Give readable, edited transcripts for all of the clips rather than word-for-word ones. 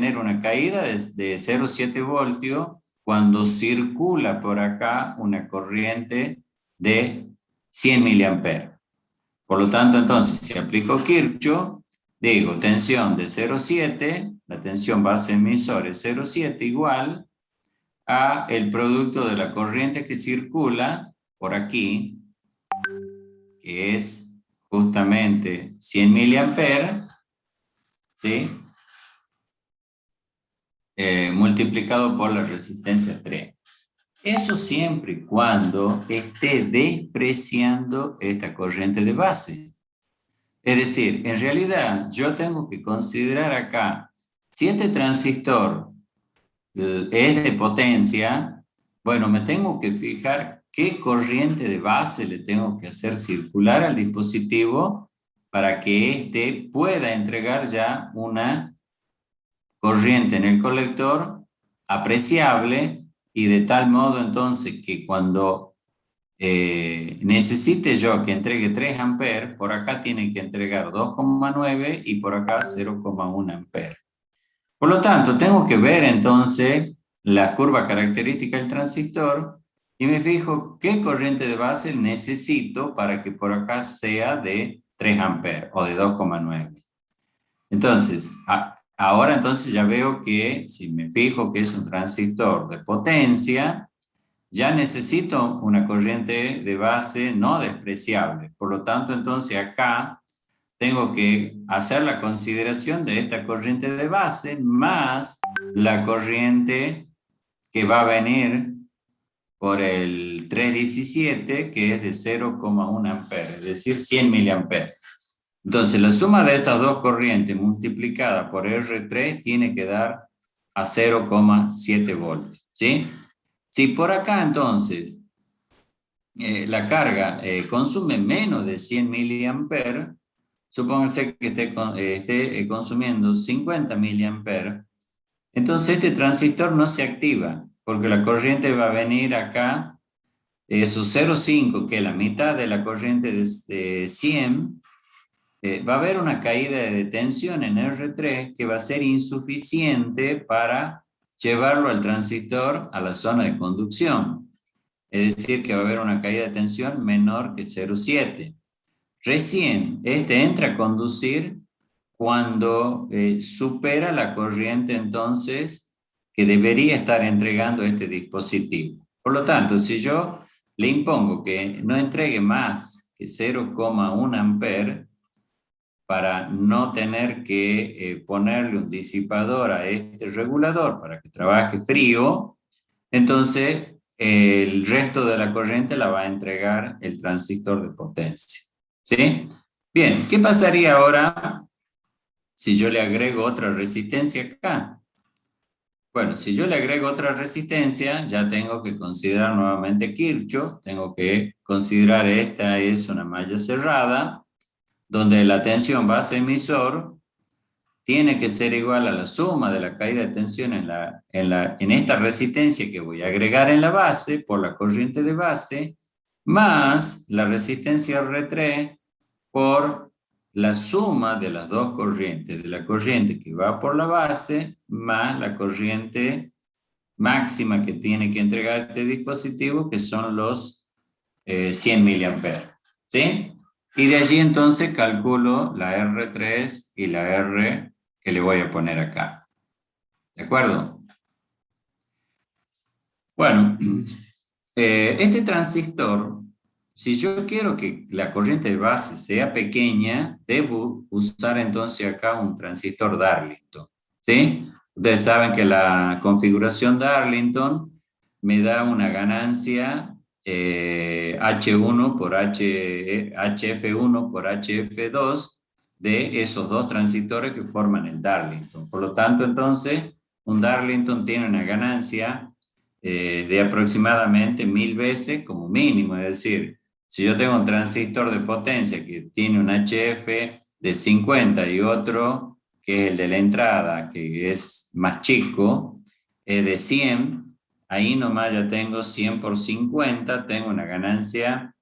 tener una caída de 0,7 voltios cuando circula por acá una corriente de 100 miliamperes. Por lo tanto, entonces, si aplico Kirchhoff, digo, tensión de 0,7, la tensión base emisor es 0,7 igual a el producto de la corriente que circula por aquí, que es justamente 100 miliamperes, ¿sí? Multiplicado por la resistencia 3. Eso siempre y cuando esté despreciando esta corriente de base. Es decir, en realidad yo tengo que considerar acá, si este transistor es de potencia, bueno, me tengo que fijar qué corriente de base le tengo que hacer circular al dispositivo para que éste pueda entregar ya una corriente en el colector apreciable y de tal modo entonces que cuando necesite yo que entregue 3 amperes, por acá tiene que entregar 2,9 y por acá 0,1 amperes. Por lo tanto, tengo que ver entonces la curva característica del transistor y me fijo qué corriente de base necesito para que por acá sea de 3 amperes o de 2,9. Entonces, ahora entonces ya veo que si me fijo que es un transistor de potencia, ya necesito una corriente de base no despreciable. Por lo tanto, entonces acá tengo que hacer la consideración de esta corriente de base más la corriente que va a venir por el 317, que es de 0,1 amperes, es decir, 100 miliamperes. Entonces, la suma de esas dos corrientes multiplicada por R3 tiene que dar a 0,7 voltios, ¿sí? Si por acá, entonces, la carga consume menos de 100 miliamperes, supóngase que esté consumiendo 50 miliamperes, entonces este transistor no se activa, porque la corriente va a venir acá, su 0,5, que es la mitad de la corriente de 100, va a haber una caída de tensión en R3 que va a ser insuficiente para llevarlo al transistor a la zona de conducción. Es decir, que va a haber una caída de tensión menor que 0,7. Recién este entra a conducir cuando supera la corriente entonces que debería estar entregando este dispositivo. Por lo tanto, si yo le impongo que no entregue más que 0,1 amperes para no tener que ponerle un disipador a este regulador para que trabaje frío, entonces el resto de la corriente la va a entregar el transistor de potencia. ¿Sí? Bien, ¿qué pasaría ahora si yo le agrego otra resistencia acá? Bueno, si yo le agrego otra resistencia, ya tengo que considerar nuevamente Kirchhoff, tengo que considerar esta es una malla cerrada, donde la tensión base emisor tiene que ser igual a la suma de la caída de tensión en esta resistencia que voy a agregar en la base por la corriente de base, más la resistencia R3 por la suma de las dos corrientes, de la corriente que va por la base más la corriente máxima que tiene que entregar este dispositivo, que son los 100 miliamperes. ¿Sí? Y de allí entonces calculo la R3 y la R que le voy a poner acá. ¿De acuerdo? Bueno, este transistor, si yo quiero que la corriente de base sea pequeña, debo usar entonces acá un transistor Darlington. ¿Sí? Ustedes saben que la configuración Darlington me da una ganancia H1 por HF1 por HF2 de esos dos transistores que forman el Darlington. Por lo tanto, entonces, un Darlington tiene una ganancia de aproximadamente 1000 veces como mínimo. Es decir, si yo tengo un transistor de potencia que tiene un HF de 50 y otro que es el de la entrada, que es más chico, de 100, ahí nomás ya tengo 100 por 50, tengo una ganancia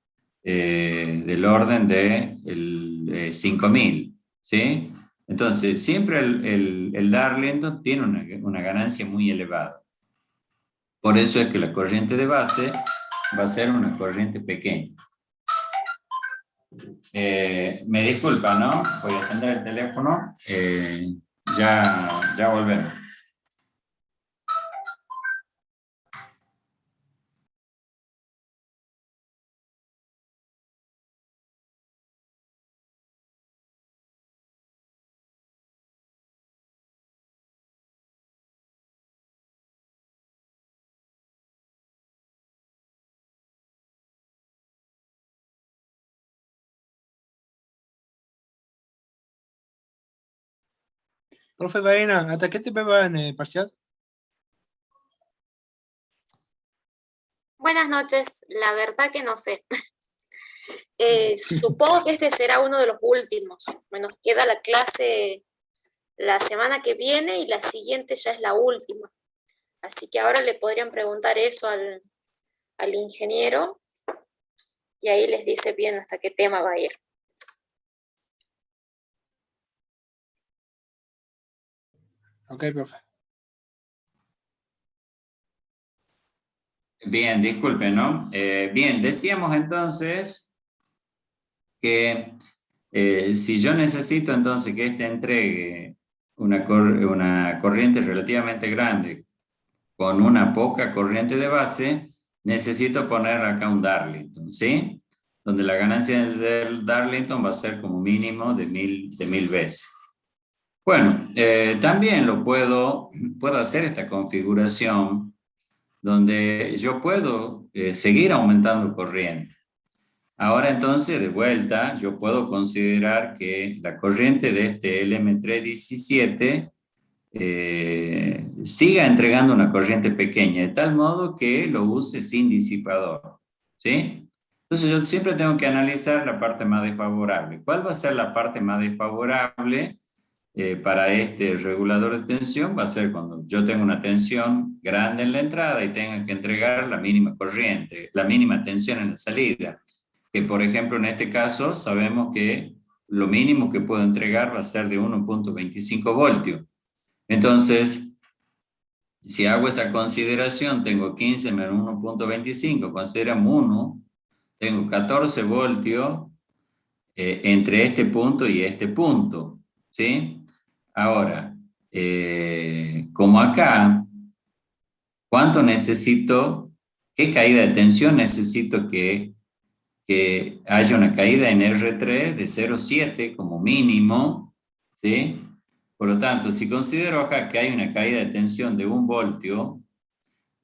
del orden de 5000, ¿sí? Entonces, siempre el Darlington tiene una ganancia muy elevada. Por eso es que la corriente de base va a ser una corriente pequeña. Me disculpa, ¿no? Voy a atender el teléfono. Ya volvemos. Profe Baena, ¿hasta qué te va en el parcial? Buenas noches, la verdad que no sé. Supongo que este será uno de los últimos. Nos queda la clase la semana que viene y la siguiente ya es la última. Así que ahora le podrían preguntar eso al ingeniero y ahí les dice bien hasta qué tema va a ir. Ok, profe. Bien, disculpen, ¿no? Bien, decíamos entonces que si yo necesito entonces que este entregue una corriente relativamente grande con una poca corriente de base, necesito poner acá un Darlington, ¿sí? Donde la ganancia del Darlington va a ser como mínimo de 1000 veces. Bueno, también puedo hacer esta configuración donde yo puedo seguir aumentando corriente. Ahora entonces, de vuelta, yo puedo considerar que la corriente de este LM317 siga entregando una corriente pequeña, de tal modo que lo use sin disipador, ¿sí? Entonces yo siempre tengo que analizar la parte más desfavorable. ¿Cuál va a ser la parte más desfavorable para este regulador de tensión? Va a ser cuando yo tengo una tensión grande en la entrada y tenga que entregar la mínima corriente, la mínima tensión en la salida. Que por ejemplo en este caso sabemos que lo mínimo que puedo entregar va a ser de 1.25 voltios. Entonces, si hago esa consideración, tengo 15 menos 1.25, consideramos 1, tengo 14 voltios entre este punto y este punto, ¿sí? Ahora, como acá, ¿cuánto necesito? ¿Qué caída de tensión necesito que haya una caída en R3 de 0,7 como mínimo, ¿sí? Por lo tanto, si considero acá que hay una caída de tensión de 1 voltio,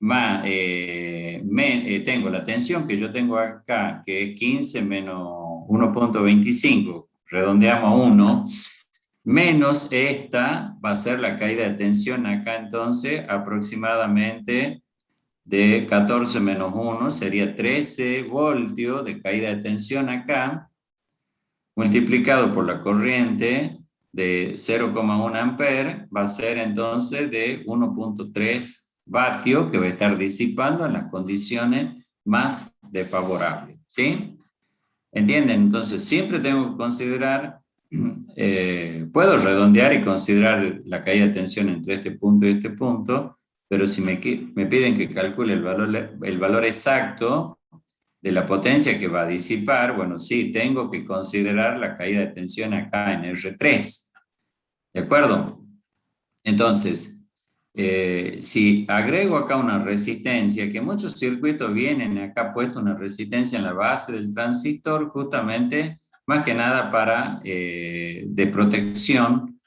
más, tengo la tensión que yo tengo acá, que es 15 menos 1.25, redondeamos a 1, menos esta va a ser la caída de tensión acá entonces aproximadamente de 14 menos 1, sería 13 voltios de caída de tensión acá, multiplicado por la corriente de 0,1 amperes, va a ser entonces de 1.3 vatios que va a estar disipando en las condiciones más desfavorables, ¿sí? ¿Entienden? Entonces siempre tengo que considerar, puedo redondear y considerar la caída de tensión entre este punto y este punto, pero si me piden que calcule el valor exacto de la potencia que va a disipar, bueno, sí, tengo que considerar la caída de tensión acá en R3. ¿De acuerdo? Entonces, si agrego acá una resistencia, que muchos circuitos vienen acá puesto una resistencia en la base del transistor, justamente, más que nada para de protección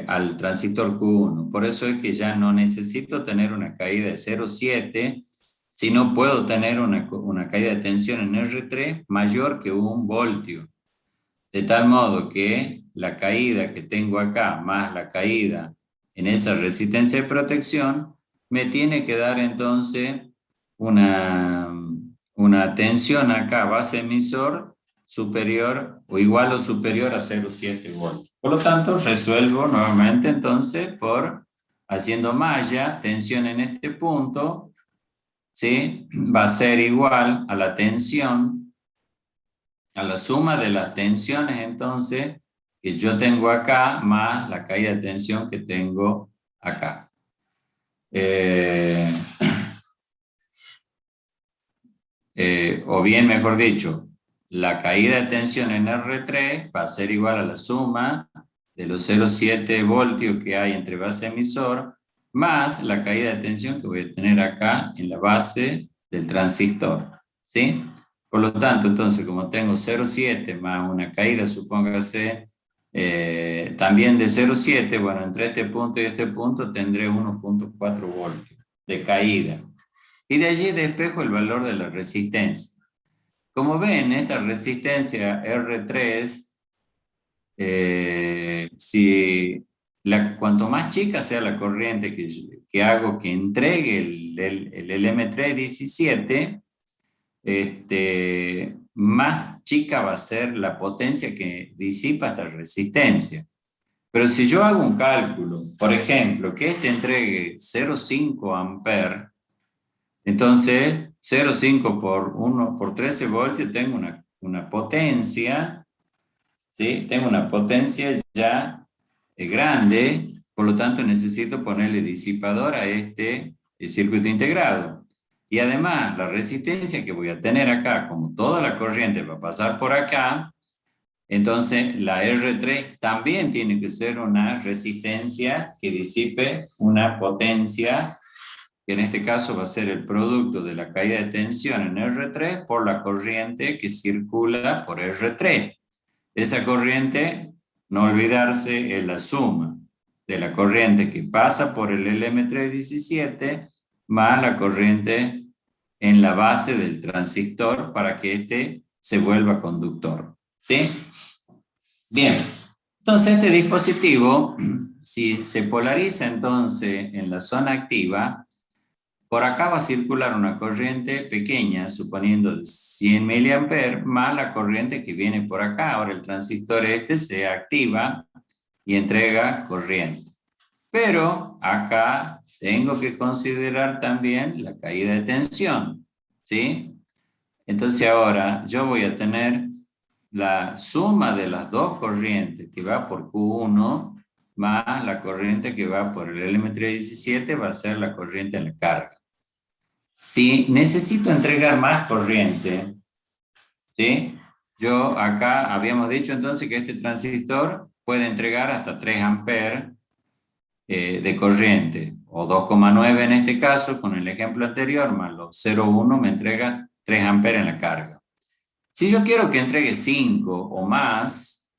al transistor Q1. Por eso es que ya no necesito tener una caída de 0,7, sino puedo tener una caída de tensión en R3 mayor que 1 voltio. De tal modo que la caída que tengo acá más la caída en esa resistencia de protección me tiene que dar entonces una tensión acá base emisor superior o igual o superior a 0,7 voltios. Por lo tanto, resuelvo nuevamente entonces por haciendo malla, tensión en este punto, ¿sí? Va a ser igual a la tensión, a la suma de las tensiones entonces que yo tengo acá más la caída de tensión que tengo acá. O bien, mejor dicho, la caída de tensión en R3 va a ser igual a la suma de los 0,7 voltios que hay entre base emisor, más la caída de tensión que voy a tener acá en la base del transistor, ¿sí? Por lo tanto, entonces, como tengo 0,7 más una caída, supóngase, también de 0,7, bueno, entre este punto y este punto tendré 1,4 voltios de caída. Y de allí despejo el valor de la resistencia. Como ven, esta resistencia R3, cuanto más chica sea la corriente que hago que entregue el LM317, más chica va a ser la potencia que disipa esta resistencia. Pero si yo hago un cálculo, por ejemplo, que entregue 0,5 amperes, entonces 0,5 por 13 voltios tengo una potencia, ¿sí? Tengo una potencia ya grande, por lo tanto necesito ponerle disipador a este circuito integrado. Y además, la resistencia que voy a tener acá, como toda la corriente va a pasar por acá, entonces la R3 también tiene que ser una resistencia que disipe una potencia, que en este caso va a ser el producto de la caída de tensión en R3 por la corriente que circula por R3. Esa corriente, no olvidarse, es la suma de la corriente que pasa por el LM317 más la corriente en la base del transistor para que este se vuelva conductor, ¿sí? Bien, entonces este dispositivo, si se polariza entonces en la zona activa, por acá va a circular una corriente pequeña, suponiendo de 100 mA, más la corriente que viene por acá. Ahora el transistor se activa y entrega corriente. Pero acá tengo que considerar también la caída de tensión, ¿sí? Entonces ahora yo voy a tener la suma de las dos corrientes que va por Q1 más la corriente que va por el LM317 va a ser la corriente en la carga. Si necesito entregar más corriente, ¿sí? Yo acá habíamos dicho entonces que este transistor puede entregar hasta 3 amperes de corriente, o 2,9 en este caso, con el ejemplo anterior, más los 0,1 me entrega 3 amperes en la carga. Si yo quiero que entregue 5 o más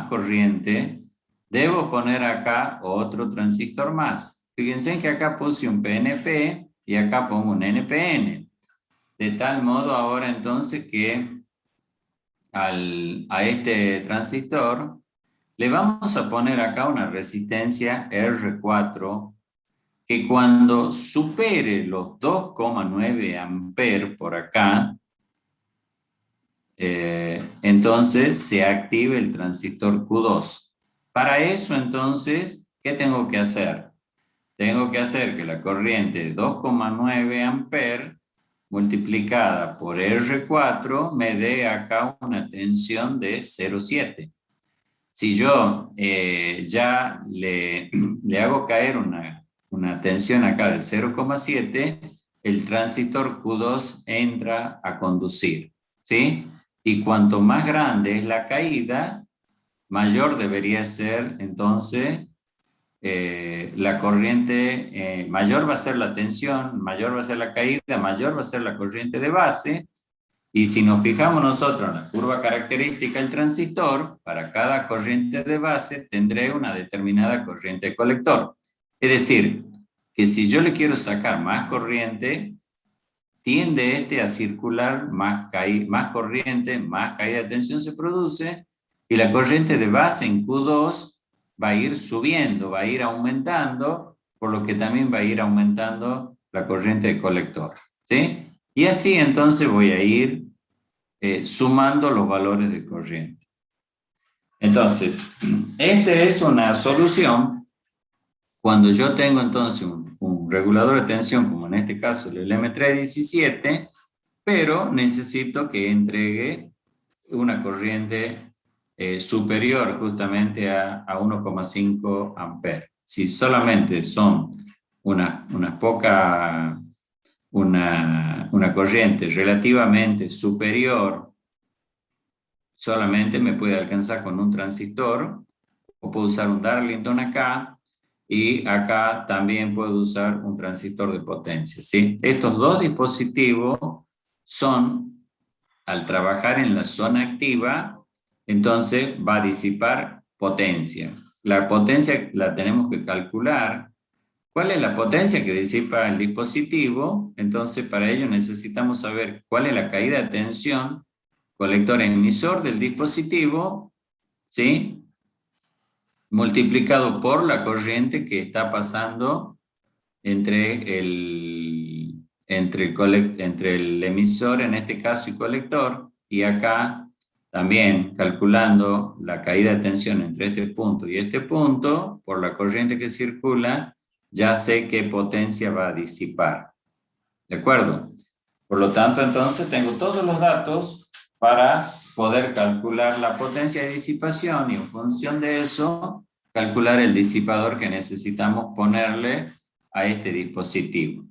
corriente, debo poner acá otro transistor más. Fíjense que acá puse un PNP y acá pongo un NPN. De tal modo ahora entonces que a este transistor le vamos a poner acá una resistencia R4 que cuando supere los 2,9 amperes por acá, entonces se active el transistor Q2. Para eso entonces, ¿qué tengo que hacer? Tengo que hacer que la corriente de 2,9 amperes multiplicada por R4 me dé acá una tensión de 0,7. Si yo ya le hago caer una tensión acá de 0,7, el transistor Q2 entra a conducir, ¿sí? Y cuanto más grande es la caída, mayor debería ser entonces la corriente, mayor va a ser la tensión, mayor va a ser la caída, mayor va a ser la corriente de base. Y si nos fijamos nosotros en la curva característica del transistor, para cada corriente de base tendré una determinada corriente de colector. Es decir, que si yo le quiero sacar más corriente, tiende a circular más corriente, más caída de tensión se produce, y la corriente de base en Q2 va a ir subiendo, va a ir aumentando, por lo que también va a ir aumentando la corriente de colector, ¿sí? Y así entonces voy a ir sumando los valores de corriente. Entonces, esta es una solución cuando yo tengo entonces un regulador de tensión, como en este caso el LM317, pero necesito que entregue una corriente superior justamente a 1,5 amperes. Si solamente son una corriente relativamente superior, solamente me puede alcanzar con un transistor, o puedo usar un Darlington acá, y acá también puedo usar un transistor de potencia, ¿sí? Estos dos dispositivos son, al trabajar en la zona activa, entonces va a disipar potencia. La potencia la tenemos que calcular. ¿Cuál es la potencia que disipa el dispositivo? Entonces, para ello necesitamos saber cuál es la caída de tensión colector emisor del dispositivo, ¿sí? Multiplicado por la corriente que está pasando entre el emisor, en este caso, y colector, y acá también calculando la caída de tensión entre este punto y este punto, por la corriente que circula, ya sé qué potencia va a disipar. ¿De acuerdo? Por lo tanto, entonces, tengo todos los datos para poder calcular la potencia de disipación y en función de eso, calcular el disipador que necesitamos ponerle a este dispositivo.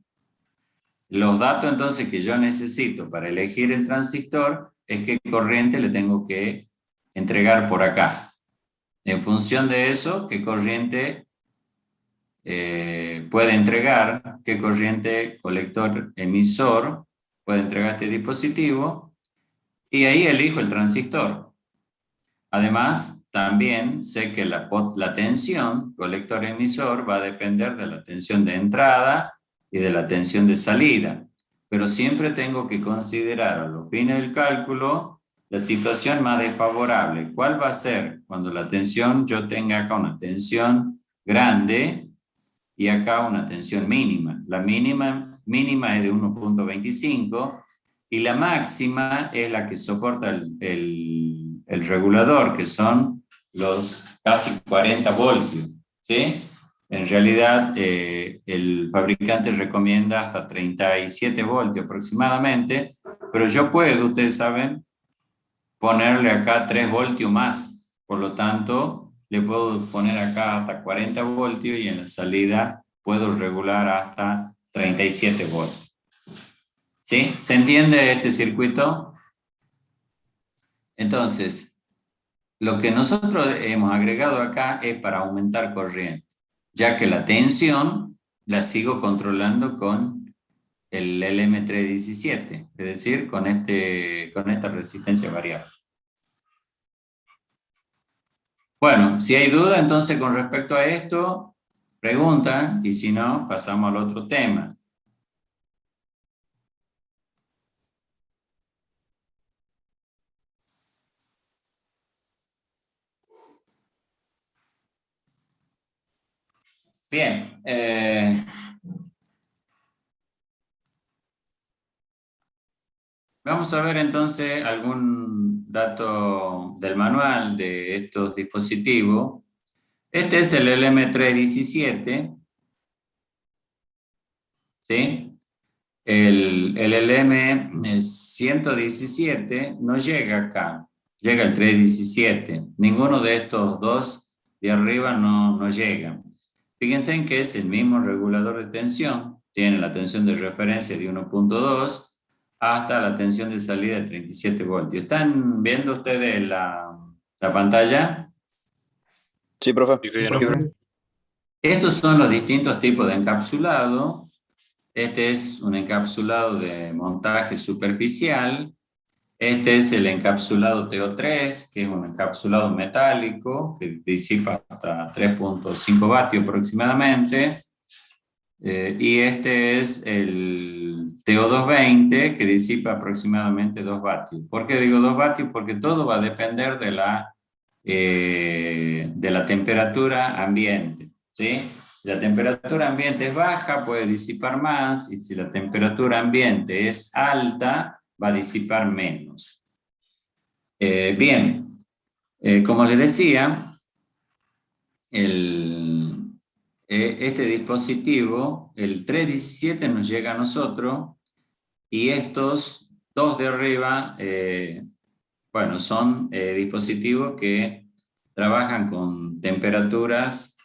Los datos entonces que yo necesito para elegir el transistor es qué corriente le tengo que entregar por acá. En función de eso, qué corriente puede entregar, qué corriente colector emisor puede entregar este dispositivo, y ahí elijo el transistor. Además, también sé que la tensión colector-emisor va a depender de la tensión de entrada y de la tensión de salida, pero siempre tengo que considerar a los fines del cálculo la situación más desfavorable. ¿Cuál va a ser cuando la tensión, yo tenga acá una tensión grande y acá una tensión mínima? La mínima es de 1,25 y la máxima es la que soporta el regulador, que son los casi 40 voltios, ¿sí? En realidad, el fabricante recomienda hasta 37 voltios aproximadamente, pero yo puedo, ustedes saben, ponerle acá 3 voltios más. Por lo tanto, le puedo poner acá hasta 40 voltios y en la salida puedo regular hasta 37 voltios. ¿Sí? ¿Se entiende este circuito? Entonces, lo que nosotros hemos agregado acá es para aumentar corriente, ya que la tensión la sigo controlando con el LM317, es decir, con esta resistencia variable. Bueno, si hay duda entonces con respecto a esto, preguntan, y si no, pasamos al otro tema. Bien, vamos a ver entonces algún dato del manual de estos dispositivos. Este es el LM317, ¿sí? El LM117 no llega acá, llega el 317. Ninguno de estos dos de arriba no llega. Fíjense en que es el mismo regulador de tensión, tiene la tensión de referencia de 1,2 hasta la tensión de salida de 37 voltios. ¿Están viendo ustedes la pantalla? Sí, profe. Estos son los distintos tipos de encapsulado. Este es un encapsulado de montaje superficial. Este es el encapsulado TO3, que es un encapsulado metálico que disipa hasta 3,5 vatios aproximadamente. Y este es el TO220, que disipa aproximadamente 2 vatios. ¿Por qué digo 2 vatios? Porque todo va a depender de la temperatura ambiente, ¿sí? Si la temperatura ambiente es baja, puede disipar más, y si la temperatura ambiente es alta, va a disipar menos. Bien, como les decía, este dispositivo, el 317 nos llega a nosotros, y estos dos de arriba bueno, son dispositivos que trabajan con temperaturas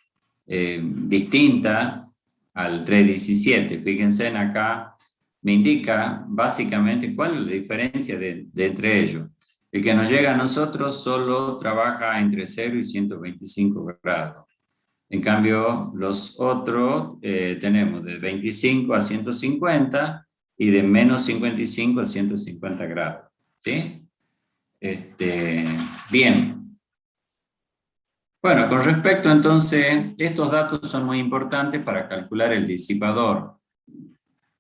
distintas al 317. Fíjense en acá, me indica básicamente cuál es la diferencia de entre ellos. El que nos llega a nosotros solo trabaja entre 0 y 125 grados. En cambio, los otros tenemos de 25 a 150 y de menos 55 a 150 grados. ¿Sí? Bien. Bueno, con respecto entonces, estos datos son muy importantes para calcular el disipador.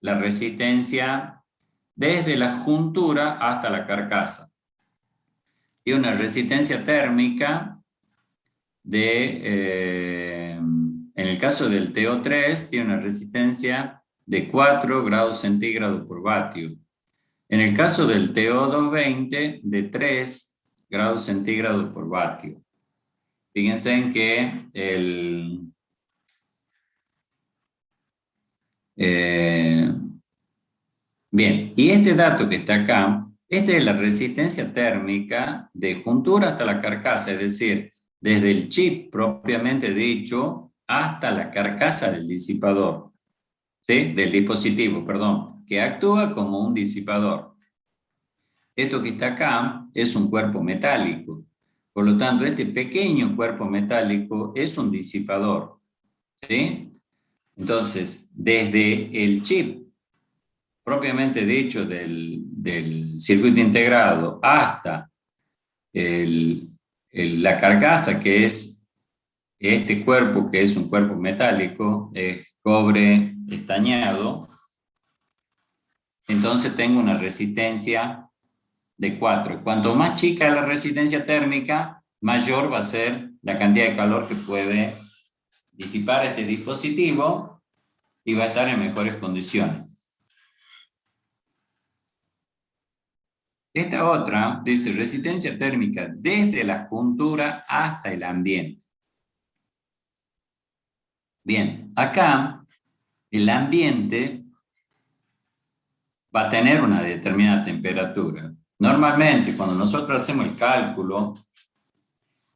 La resistencia desde la juntura hasta la carcasa. Y una resistencia térmica en el caso del TO3, tiene una resistencia de 4 grados centígrados por vatio. En el caso del TO220, de 3 grados centígrados por vatio. Fíjense en que bien, y este dato que está acá, esta es la resistencia térmica de juntura hasta la carcasa, es decir, desde el chip propiamente dicho hasta la carcasa del disipador, ¿sí? Del dispositivo, perdón, que actúa como un disipador. Esto que está acá es un cuerpo metálico. Por lo tanto, este pequeño cuerpo metálico es un disipador, ¿sí? Entonces, desde el chip propiamente dicho del circuito integrado hasta la carcasa, que es este cuerpo, que es un cuerpo metálico, es cobre estañado, entonces tengo una resistencia de 4. Cuanto más chica la resistencia térmica, mayor va a ser la cantidad de calor que puede disipar este dispositivo y va a estar en mejores condiciones. Esta otra dice resistencia térmica desde la juntura hasta el ambiente. Bien, acá el ambiente va a tener una determinada temperatura. Normalmente cuando nosotros hacemos el cálculo,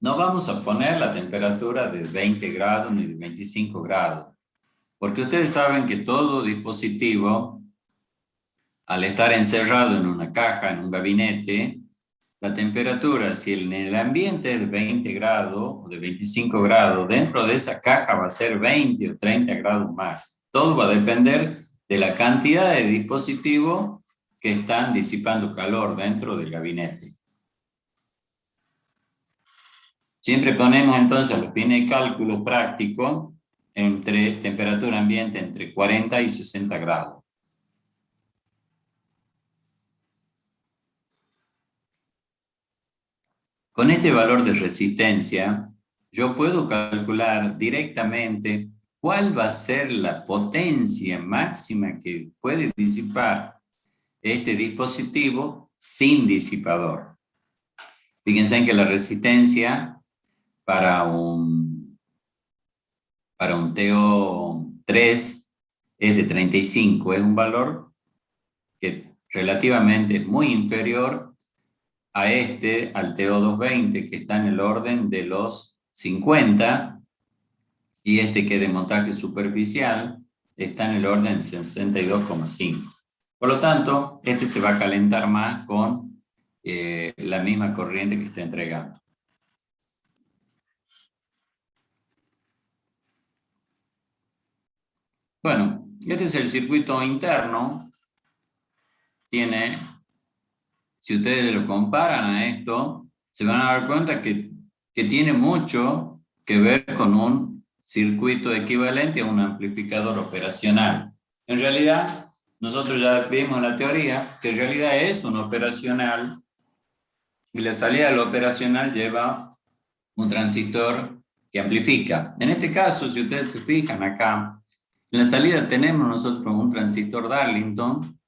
no vamos a poner la temperatura de 20 grados ni de 25 grados, porque ustedes saben que todo dispositivo, al estar encerrado en una caja, en un gabinete, la temperatura, si en el ambiente es de 20 grados o de 25 grados, dentro de esa caja va a ser 20 o 30 grados más. Todo va a depender de la cantidad de dispositivos que están disipando calor dentro del gabinete. Siempre ponemos entonces a los fines de cálculo práctico entre temperatura ambiente entre 40 y 60 grados. Con este valor de resistencia, yo puedo calcular directamente cuál va a ser la potencia máxima que puede disipar este dispositivo sin disipador. Fíjense en que la resistencia para un TO3 es de 35, es un valor que relativamente es muy inferior a al TO220, que está en el orden de los 50, y este que es de montaje superficial está en el orden de 62,5. Por lo tanto, este se va a calentar más con la misma corriente que está entregando. Bueno, este es el circuito interno. Tiene, si ustedes lo comparan a esto, se van a dar cuenta que tiene mucho que ver con un circuito equivalente a un amplificador operacional. En realidad, nosotros ya vimos en la teoría que en realidad es un operacional y la salida del operacional lleva un transistor que amplifica. En este caso, si ustedes se fijan acá, en la salida tenemos nosotros un transistor Darlington,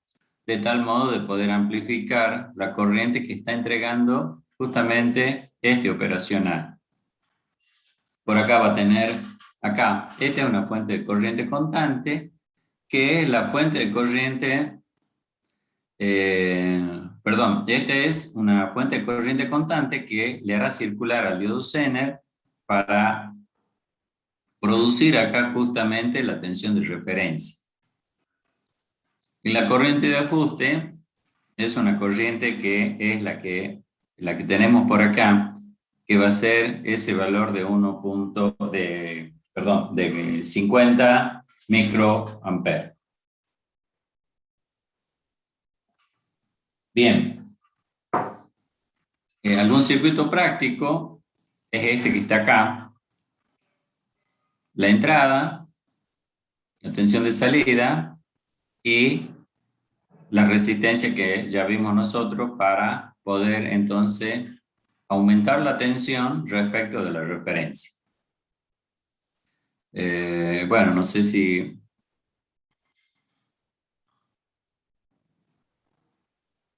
de tal modo de poder amplificar la corriente que está entregando justamente este operacional. Por acá va a tener, esta es una fuente de corriente constante, que es la fuente de corriente perdón, esta es una fuente de corriente constante que le hará circular al diodo Zener para producir acá justamente la tensión de referencia. Y la corriente de ajuste es una corriente que es la que tenemos por acá, que va a ser ese valor de de 50 microamperes. Bien. Algún circuito práctico es este que está acá. La entrada, la tensión de salida y la resistencia que ya vimos nosotros para poder entonces aumentar la tensión respecto de la referencia. Bueno, no sé si...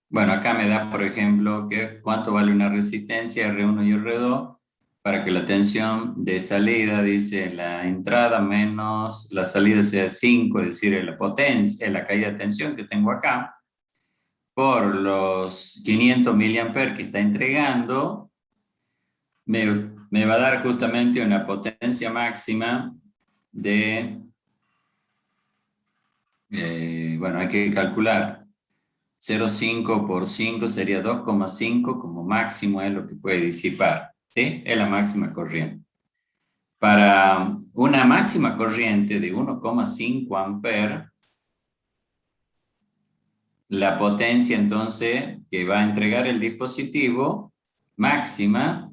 Bueno, acá me da, por ejemplo, que cuánto vale una resistencia R1 y R2 para que la tensión de salida, dice la entrada menos la salida sea 5, es decir, la potencia, la caída de tensión que tengo acá, por los 500 miliamperes que está entregando, me va a dar justamente una potencia máxima de, bueno, hay que calcular, 0,5 por 5 sería 2,5 como máximo es lo que puede disipar, ¿sí? Es la máxima corriente. Para una máxima corriente de 1,5 amperes, la potencia entonces que va a entregar el dispositivo máxima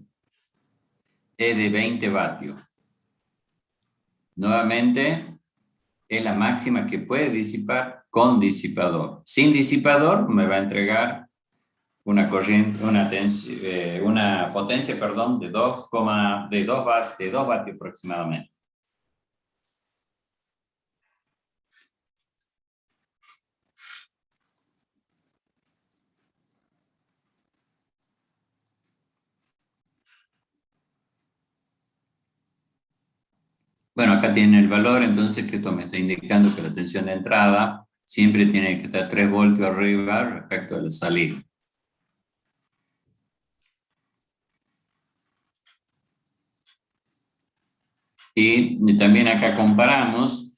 es de 20 vatios. Nuevamente, es la máxima que puede disipar con disipador. Sin disipador me va a entregar una corriente, una potencia, perdón, de 2 vatios aproximadamente. Bueno, acá tiene el valor, entonces que esto me está indicando que la tensión de entrada siempre tiene que estar 3 voltios arriba respecto a la salida. Y también acá comparamos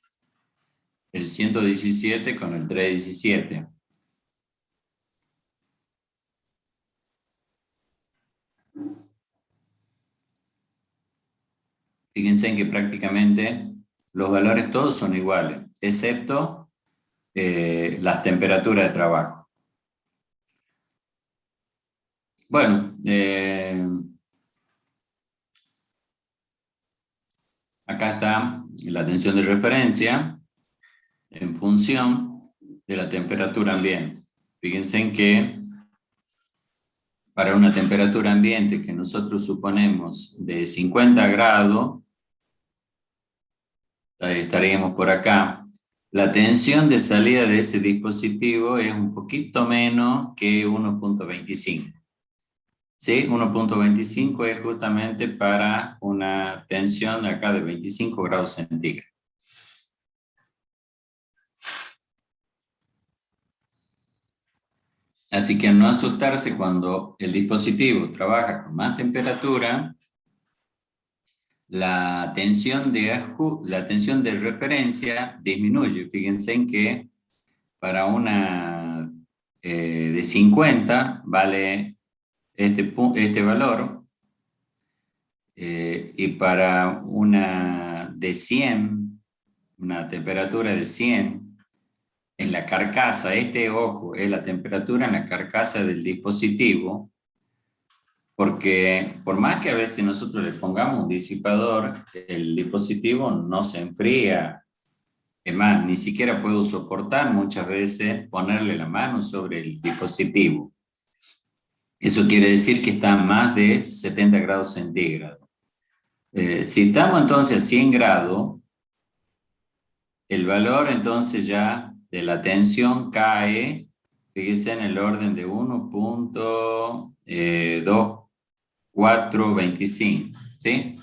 el 117 con el 317. Fíjense en que prácticamente los valores todos son iguales, excepto las temperaturas de trabajo. Bueno, acá está la tensión de referencia en función de la temperatura ambiente. Fíjense en que para una temperatura ambiente que nosotros suponemos de 50 grados, estaríamos por acá, la tensión de salida de ese dispositivo es un poquito menos que 1.25. ¿Sí? 1.25 es justamente para una tensión de acá de 25 grados centígrados. Así que no asustarse cuando el dispositivo trabaja con más temperatura, la tensión de referencia disminuye. Fíjense en que para una de 50 vale este valor, y para una de 100, una temperatura de 100, en la carcasa, ojo, es la temperatura en la carcasa del dispositivo, porque por más que a veces nosotros le pongamos un disipador, el dispositivo no se enfría. Es más, ni siquiera puedo soportar muchas veces ponerle la mano sobre el dispositivo. Eso quiere decir que está a más de 70 grados centígrados. Si estamos entonces a 100 grados, el valor entonces ya de la tensión cae, fíjense, en el orden de 1.2425, ¿sí?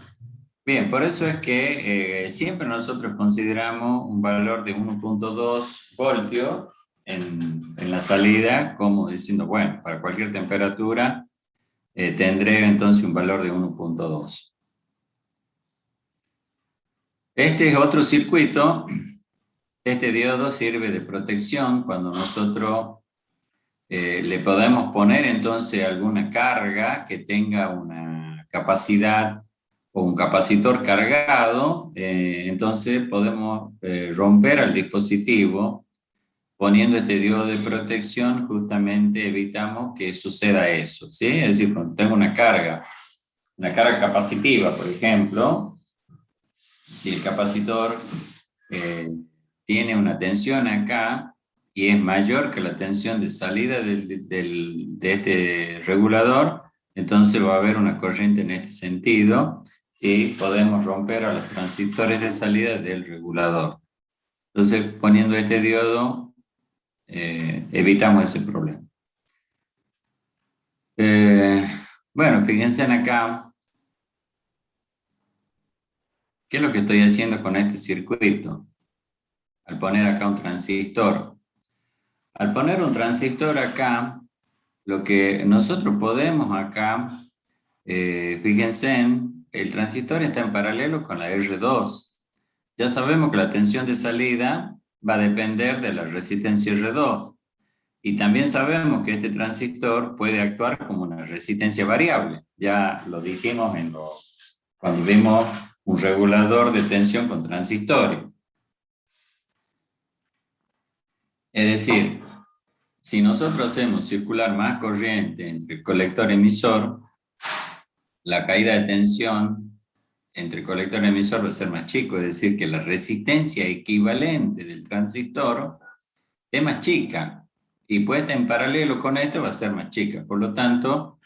Bien, por eso es que siempre nosotros consideramos un valor de 1.2 voltios en la salida como diciendo, bueno, para cualquier temperatura tendré entonces un valor de 1.2. Este es otro circuito. Este diodo sirve de protección cuando nosotros le podemos poner entonces alguna carga que tenga una capacidad o un capacitor cargado, entonces podemos romper al dispositivo. Poniendo este diodo de protección, justamente evitamos que suceda eso, ¿sí? Es decir, cuando tengo una carga capacitiva, por ejemplo, si el capacitor tiene una tensión acá y es mayor que la tensión de salida de este regulador, entonces va a haber una corriente en este sentido y podemos romper a los transistores de salida del regulador. Entonces, poniendo este diodo, evitamos ese problema. Bueno, fíjense en acá. ¿Qué es lo que estoy haciendo con este circuito? Al poner acá un transistor. Al poner un transistor acá, lo que nosotros podemos acá, fíjense, el transistor está en paralelo con la R2. Ya sabemos que la tensión de salida va a depender de la resistencia R2. Y también sabemos que este transistor puede actuar como una resistencia variable. Ya lo dijimos cuando vimos un regulador de tensión con transistores. Es decir, si nosotros hacemos circular más corriente entre el colector emisor, la caída de tensión entre colector y emisor va a ser más chico, es decir, que la resistencia equivalente del transistor es más chica. Y puesta en paralelo con esto va a ser más chica. Por lo tanto,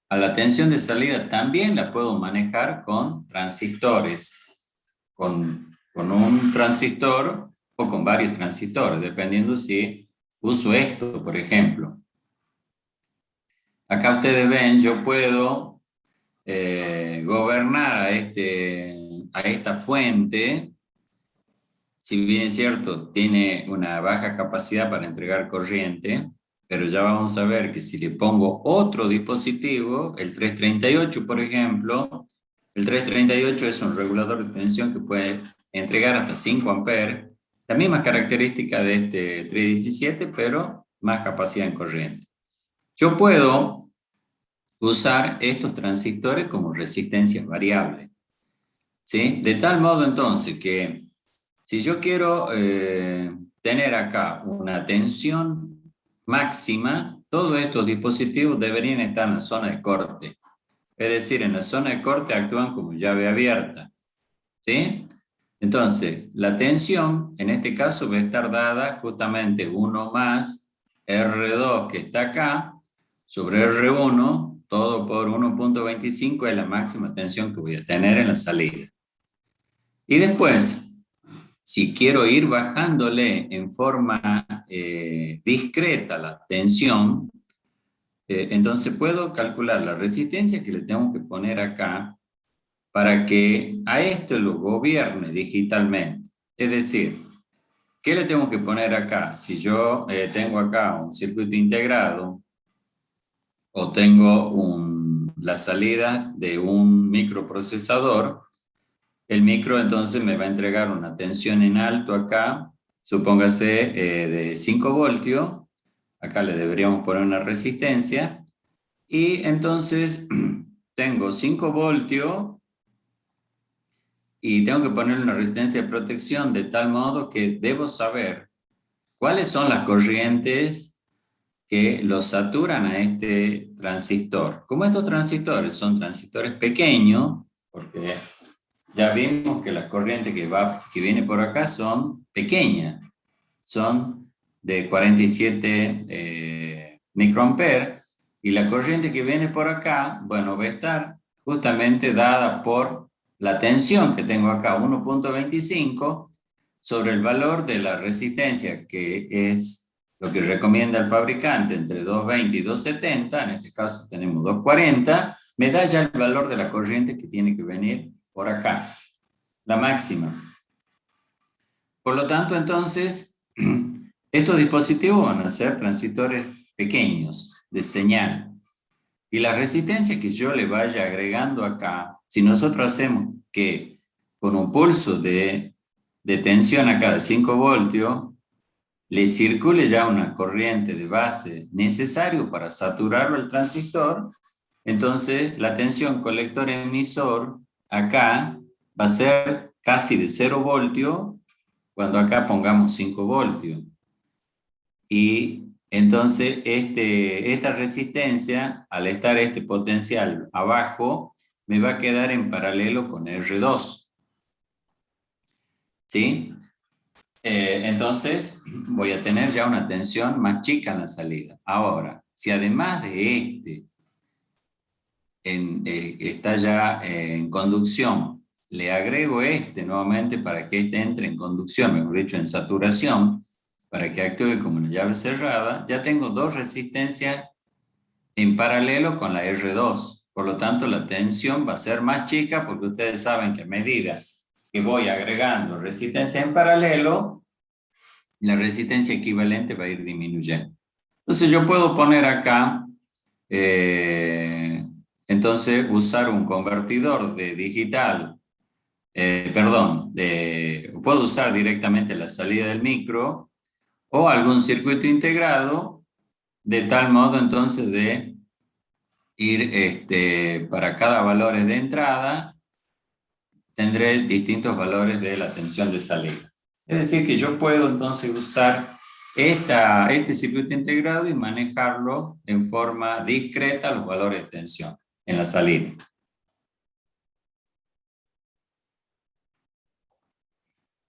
a la tensión de salida también la puedo manejar con transistores. Con un transistor o con varios transistores, dependiendo si uso esto, por ejemplo. Acá ustedes ven, yo puedo gobernar a esta fuente. Si bien es cierto, tiene una baja capacidad para entregar corriente, pero ya vamos a ver que si le pongo otro dispositivo, el 338, por ejemplo, el 338 es un regulador de tensión que puede entregar hasta 5 amperes, la misma característica de este 317, pero más capacidad en corriente. Yo puedo usar estos transistores como resistencias variables, ¿sí? De tal modo entonces que si yo quiero tener acá una tensión máxima, todos estos dispositivos deberían estar en la zona de corte. Es decir, en la zona de corte actúan como llave abierta, ¿sí? Entonces, la tensión, en este caso, va a estar dada justamente 1 más R2 que está acá, sobre R1, todo por 1.25 es la máxima tensión que voy a tener en la salida. Y después, si quiero ir bajándole en forma discreta la tensión, entonces puedo calcular la resistencia que le tengo que poner acá para que a esto lo gobierne digitalmente. Es decir, ¿qué le tengo que poner acá? Si yo tengo acá un circuito integrado o tengo las salidas de un microprocesador, el micro entonces me va a entregar una tensión en alto acá, supóngase de 5 voltios, acá le deberíamos poner una resistencia, y entonces tengo 5 voltios y tengo que poner una resistencia de protección de tal modo que debo saber cuáles son las corrientes que lo saturan a este transistor. Como estos transistores son transistores pequeños, porque ya vimos que las corrientes que vienen por acá son pequeñas, son de 47 microamperes, y la corriente que viene por acá, bueno, va a estar justamente dada por la tensión que tengo acá, 1.25, sobre el valor de la resistencia, que es lo que recomienda el fabricante, entre 220 y 270, en este caso tenemos 240, me da ya el valor de la corriente que tiene que venir por acá, la máxima. Por lo tanto, entonces, Estos dispositivos van a ser transistores pequeños de señal. Y la resistencia que yo le vaya agregando acá, si nosotros hacemos que con un pulso de tensión acá de 5 voltios, le circule ya una corriente de base necesario para saturarlo el transistor, entonces la tensión colector-emisor acá va a ser casi de 0 voltios cuando acá pongamos 5 voltios. Y entonces esta resistencia, al estar este potencial abajo, me va a quedar en paralelo con R2. ¿Sí? Entonces voy a tener ya una tensión más chica en la salida. Ahora, si además de está ya en conducción, le agrego nuevamente para que entre en conducción, mejor dicho, en saturación, para que actúe como una llave cerrada, ya tengo dos resistencias en paralelo con la R2. Por lo tanto, la tensión va a ser más chica porque ustedes saben que a medida que voy agregando resistencia en paralelo, la resistencia equivalente va a ir disminuyendo. Entonces yo puedo poner acá, entonces usar un convertidor de digital, puedo usar directamente la salida del micro o algún circuito integrado, de tal modo entonces de ir para cada valor de entrada, tendré distintos valores de la tensión de salida. Es decir, que yo puedo entonces usar este circuito integrado y manejarlo en forma discreta los valores de tensión en la salida.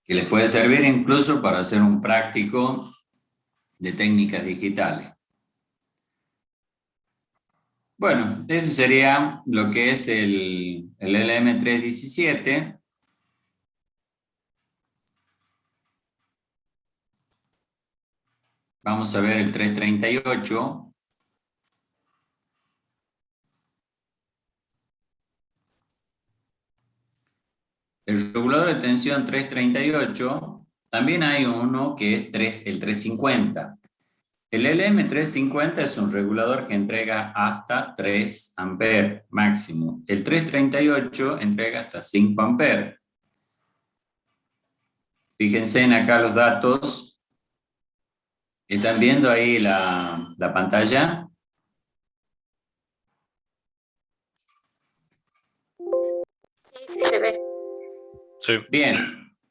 Que les puede servir incluso para hacer un práctico de técnicas digitales. Bueno, ese sería lo que es el LM317. Vamos a ver el 338. El regulador de tensión 338, también hay uno que es el 350. El LM350 es un regulador que entrega hasta 3 amperes máximo. El 338 entrega hasta 5 amperes. Fíjense en acá los datos. ¿Están viendo ahí la pantalla? Sí, se ve. Sí. Bien,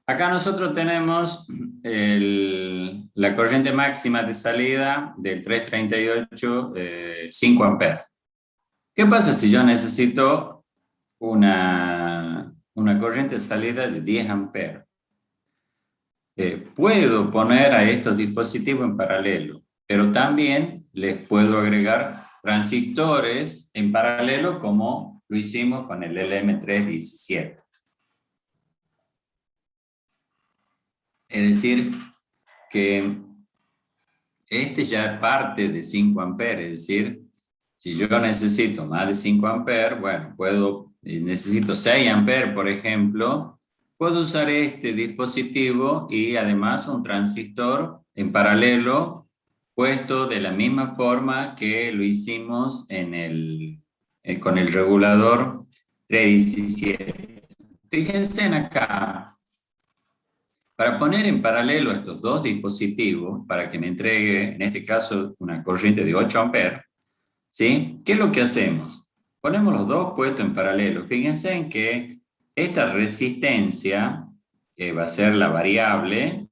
acá nosotros tenemos la corriente máxima de salida del 338, 5 amperes. ¿Qué pasa si yo necesito una corriente de salida de 10 amperes? Puedo poner a estos dispositivos en paralelo, pero también les puedo agregar transistores en paralelo como lo hicimos con el LM317. Es decir, que ya parte de 5 amperes, es decir, si yo necesito más de 5 amperes, bueno, necesito 6 amperes, por ejemplo, puedo usar este dispositivo y además un transistor en paralelo puesto de la misma forma que lo hicimos con el regulador 317. Fíjense en acá. Para poner en paralelo estos dos dispositivos, para que me entregue, en este caso, una corriente de 8 amperes, ¿sí? ¿Qué es lo que hacemos? Ponemos los dos puestos en paralelo. Fíjense en que esta resistencia, que va a ser la variable,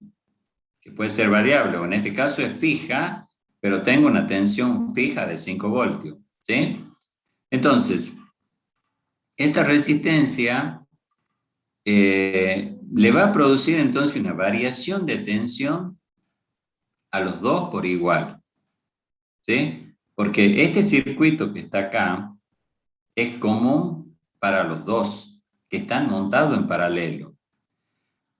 que puede ser variable, o en este caso es fija, pero tengo una tensión fija de 5 voltios, ¿sí? Entonces, esta resistencia le va a producir entonces una variación de tensión a los dos por igual, ¿sí? Porque este circuito que está acá es común para los dos, que están montados en paralelo.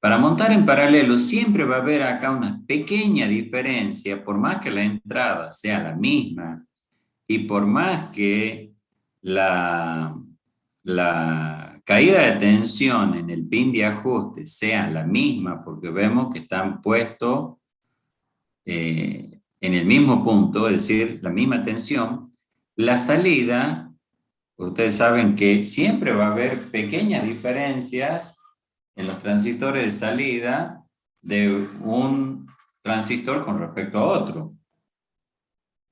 Para montar en paralelo siempre va a haber acá una pequeña diferencia, por más que la entrada sea la misma y por más que la caída de tensión en el pin de ajuste sea la misma, porque vemos que están puestos en el mismo punto, es decir, la misma tensión, la salida, ustedes saben que siempre va a haber pequeñas diferencias en los transistores de salida de un transistor con respecto a otro.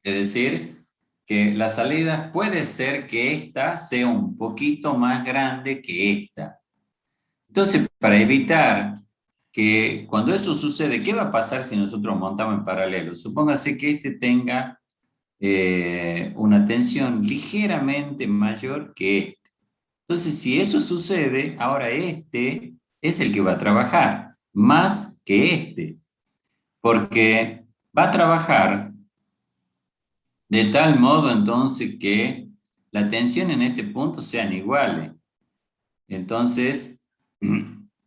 Es decir, que la salida puede ser que esta sea un poquito más grande que esta. Entonces, para evitar que cuando eso sucede, ¿qué va a pasar si nosotros montamos en paralelo? Supóngase que este tenga una tensión ligeramente mayor que este. Entonces, si eso sucede, ahora este es el que va a trabajar más que este, porque va a trabajar de tal modo entonces que la tensión en este punto sean iguales. Entonces,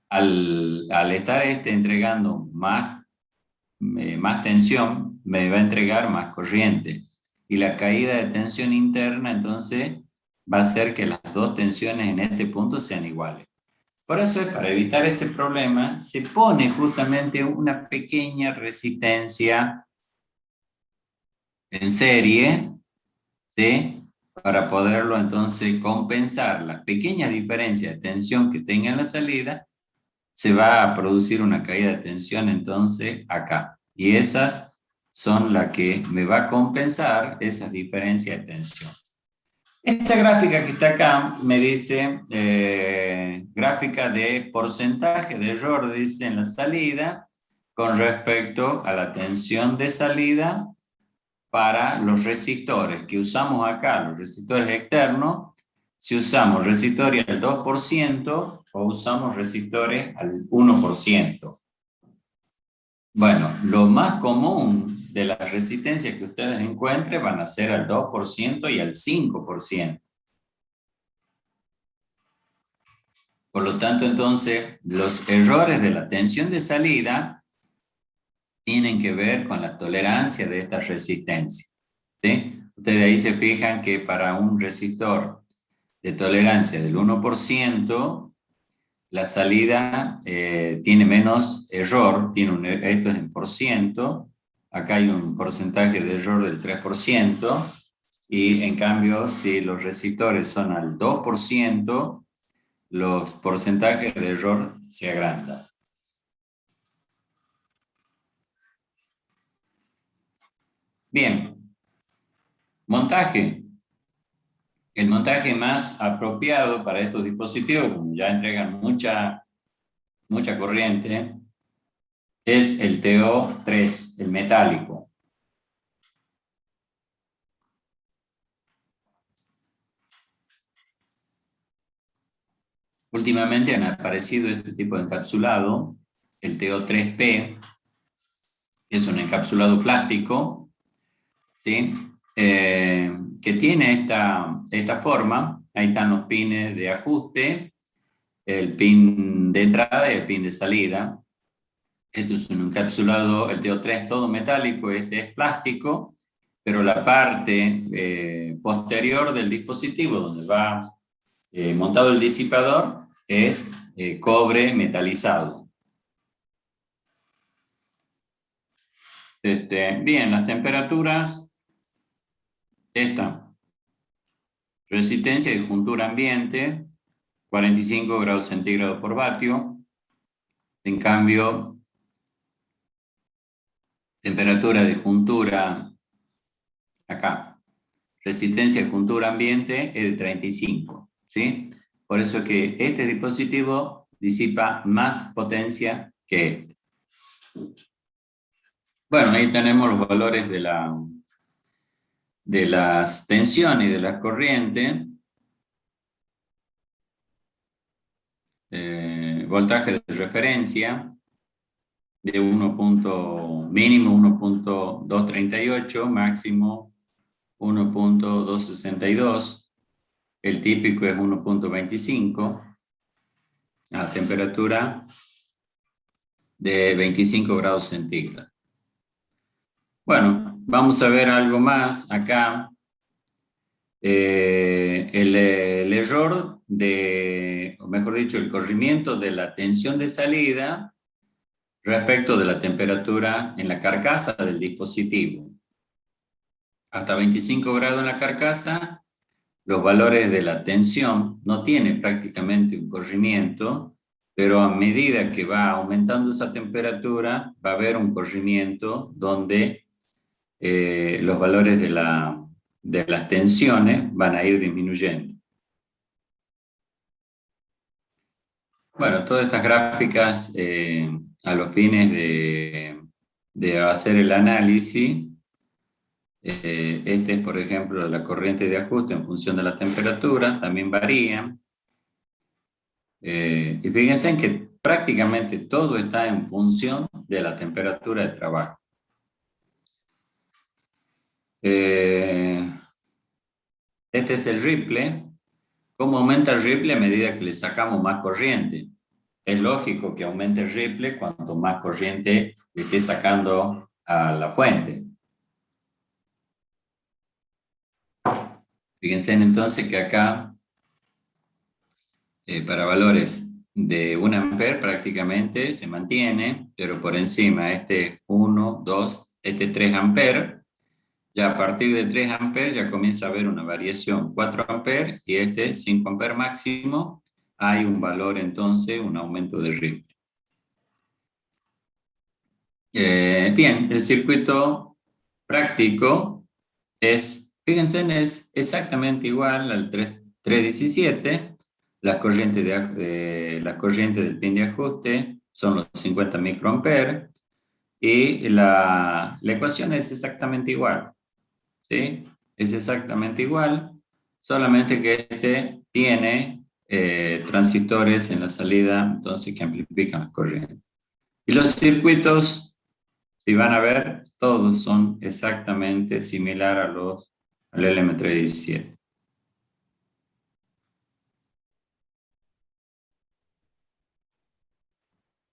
al estar entregando más tensión, me va a entregar más corriente. Y la caída de tensión interna, entonces, va a hacer que las dos tensiones en este punto sean iguales. Por eso, para evitar ese problema, se pone justamente una pequeña resistencia en serie, ¿sí? Para poderlo entonces compensar las pequeñas diferencias de tensión que tenga en la salida, se va a producir una caída de tensión entonces acá. Y esas son las que me va a compensar esas diferencias de tensión. Esta gráfica que está acá me dice, gráfica de porcentaje de error, dice en la salida, con respecto a la tensión de salida para los resistores que usamos acá, los resistores externos, si usamos resistores al 2% o usamos resistores al 1%. Bueno, lo más común de las resistencias que ustedes encuentren van a ser al 2% y al 5%. Por lo tanto, entonces, los errores de la tensión de salida tienen que ver con la tolerancia de esta resistencia, ¿sí? Ustedes ahí se fijan que para un resistor de tolerancia del 1%, la salida tiene menos error, esto es en por ciento, acá hay un porcentaje de error del 3%, y en cambio si los resistores son al 2%, los porcentajes de error se agrandan. Bien, montaje. El montaje más apropiado para estos dispositivos, como ya entregan mucha corriente, es el TO3, el metálico. Últimamente han aparecido este tipo de encapsulado, el TO3P, que es un encapsulado plástico, ¿sí? Que tiene esta forma. Ahí están los pines de ajuste, el pin de entrada y el pin de salida. Esto es un encapsulado, el TO3 es todo metálico, este es plástico, pero la parte posterior del dispositivo, donde va montado el disipador, es cobre metalizado. Bien, las temperaturas, esta resistencia y juntura ambiente, 45 grados centígrados por vatio. En cambio, temperatura de juntura, acá, resistencia de juntura ambiente es de 35, ¿sí? Por eso es que este dispositivo disipa más potencia que este. Bueno, ahí tenemos los valores de las tensiones y de las corrientes. Voltaje de referencia de mínimo 1.238, máximo 1.262, el típico es 1.25, a temperatura de 25 grados centígrados. Bueno, vamos a ver algo más acá. El error o mejor dicho, el corrimiento de la tensión de salida respecto de la temperatura en la carcasa del dispositivo. Hasta 25 grados en la carcasa, los valores de la tensión no tienen prácticamente un corrimiento, pero a medida que va aumentando esa temperatura, va a haber un corrimiento donde los valores de las tensiones van a ir disminuyendo. Bueno, todas estas gráficas a los fines de hacer el análisis, este es por ejemplo la corriente de ajuste en función de la temperatura, también varían. Y fíjense en que prácticamente todo está en función de la temperatura de trabajo. Este es el ripple. ¿Cómo aumenta el ripple a medida que le sacamos más corriente? Es lógico que aumente el ripple cuanto más corriente le esté sacando a la fuente. Fíjense entonces que acá, para valores de 1 ampere prácticamente se mantiene, pero por encima este 1, 2, este 3 ampere. Ya a partir de 3 amperes ya comienza a haber una variación, 4 amperes y este 5 amperes máximo, hay un valor entonces, un aumento de ripple. Bien, el circuito práctico es, fíjense, es exactamente igual al 317, la corriente del pin de ajuste son los 50 microamperes y la ecuación es exactamente igual. ¿Sí? Es exactamente igual, solamente que este tiene transistores en la salida, entonces que amplifican la corriente. Y los circuitos, si van a ver, todos son exactamente similares al LM317.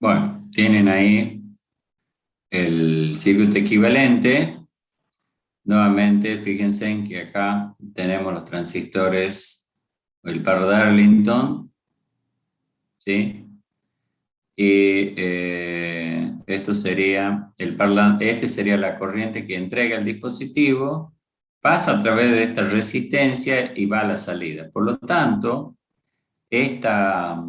Bueno, tienen ahí el circuito equivalente. Nuevamente, fíjense en que acá tenemos los transistores, el par Darlington, ¿sí? Y esto sería este sería la corriente que entrega el dispositivo, pasa a través de esta resistencia y va a la salida. Por lo tanto, esta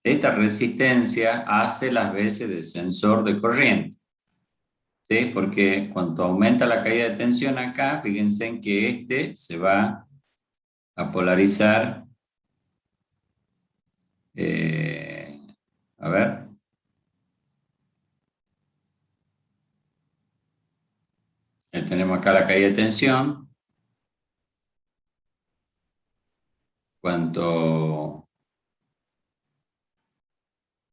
resistencia hace las veces de sensor de corriente. ¿Sí? Porque cuando aumenta la caída de tensión acá, fíjense en que este se va a polarizar. A ver. Tenemos acá la caída de tensión. Cuanto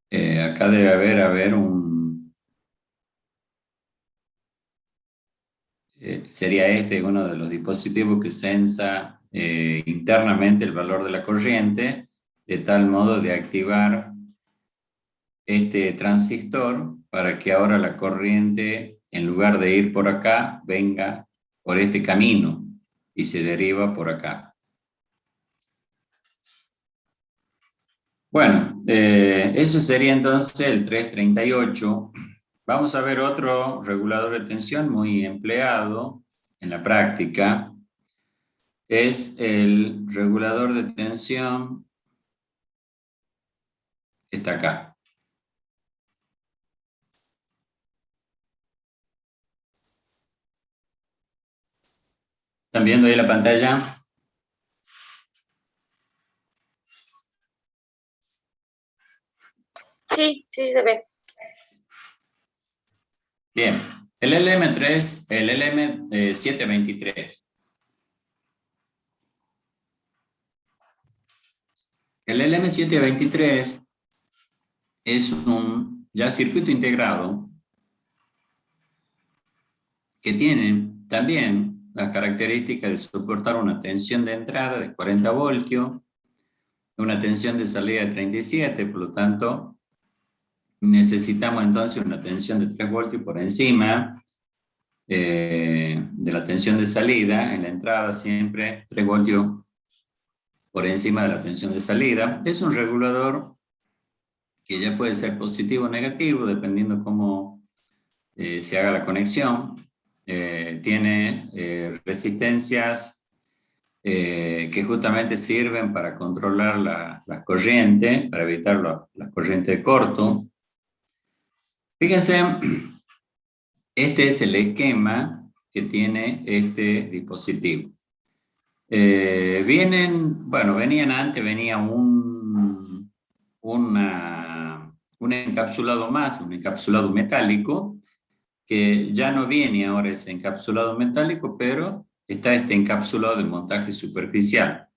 acá debe haber un... sería este uno de los dispositivos que sensa internamente el valor de la corriente, de tal modo de activar este transistor para que ahora la corriente, en lugar de ir por acá, venga por este camino y se deriva por acá. Bueno, eso sería entonces el 338. Vamos a ver otro regulador de tensión muy empleado en la práctica. Es el regulador de tensión que está acá. ¿Están viendo ahí la pantalla? Sí, sí se ve. Bien, el LM3, el LM723. El LM723 es un ya circuito integrado que tiene también las características de soportar una tensión de entrada de 40 voltios, una tensión de salida de 37, por lo tanto, necesitamos entonces una tensión de 3 voltios por encima de la tensión de salida. En la entrada siempre 3 voltios por encima de la tensión de salida. Es un regulador que ya puede ser positivo o negativo, dependiendo cómo se haga la conexión. Tiene resistencias que justamente sirven para controlar la corriente, para evitar la corriente de corto. Fíjense, este es el esquema que tiene este dispositivo. Venían antes, venía un encapsulado más, un encapsulado metálico, que ya no viene ahora ese encapsulado metálico, pero está este encapsulado de montaje superficial.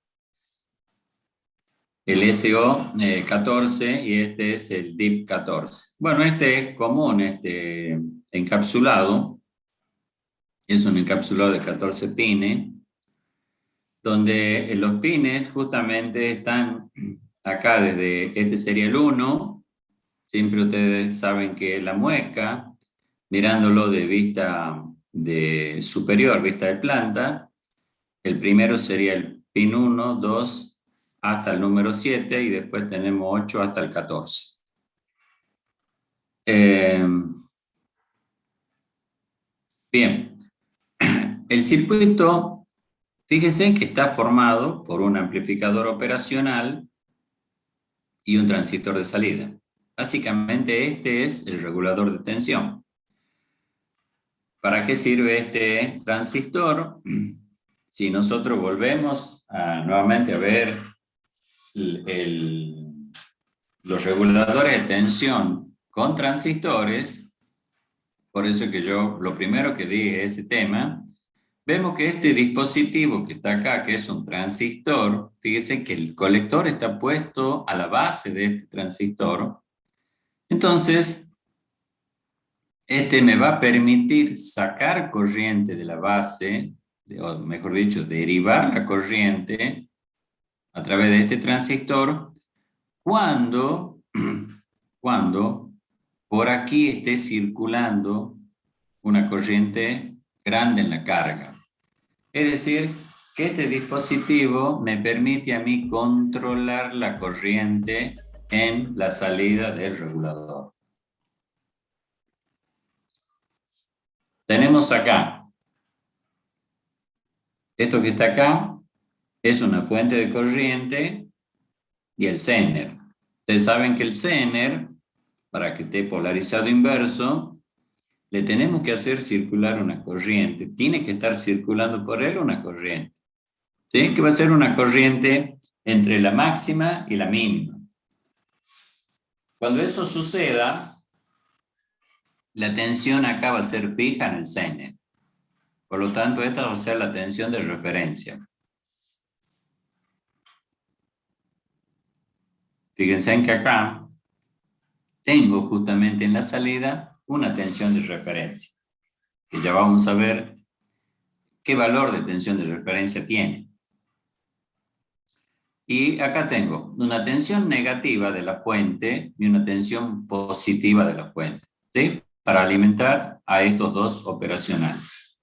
El SO14 y este es el DIP14. Bueno, este es común, este encapsulado. Es un encapsulado de 14 pines, donde los pines justamente están acá desde, este sería el 1, siempre ustedes saben que la muesca, mirándolo de vista de superior, vista de planta, el primero sería el pin 1, 2, hasta el número 7, y después tenemos 8 hasta el 14. Bien, el circuito, fíjense que está formado por un amplificador operacional y un transistor de salida. Básicamente este es el regulador de tensión. ¿Para qué sirve este transistor? Si nosotros volvemos nuevamente a ver los reguladores de tensión con transistores, por eso que yo lo primero que di es ese tema, vemos que este dispositivo que está acá, que es un transistor, fíjense que el colector está puesto a la base de este transistor. Entonces, este me va a permitir sacar corriente de la base, o mejor dicho, derivar la corriente a través de este transistor cuando por aquí esté circulando una corriente grande en la carga. Es decir, que este dispositivo me permite a mí controlar la corriente en la salida del regulador. Tenemos acá, esto que está acá es una fuente de corriente y el Zener. Ustedes saben que el Zener, para que esté polarizado inverso, le tenemos que hacer circular una corriente. Tiene que estar circulando por él una corriente. ¿Sí? Que va a ser una corriente entre la máxima y la mínima. Cuando eso suceda, la tensión acá va a ser fija en el Zener. Por lo tanto, esta va a ser la tensión de referencia. Fíjense en que acá tengo justamente en la salida una tensión de referencia, que ya vamos a ver qué valor de tensión de referencia tiene. Y acá tengo una tensión negativa de la fuente y una tensión positiva de la fuente, ¿sí? Para alimentar a estos dos operacionales.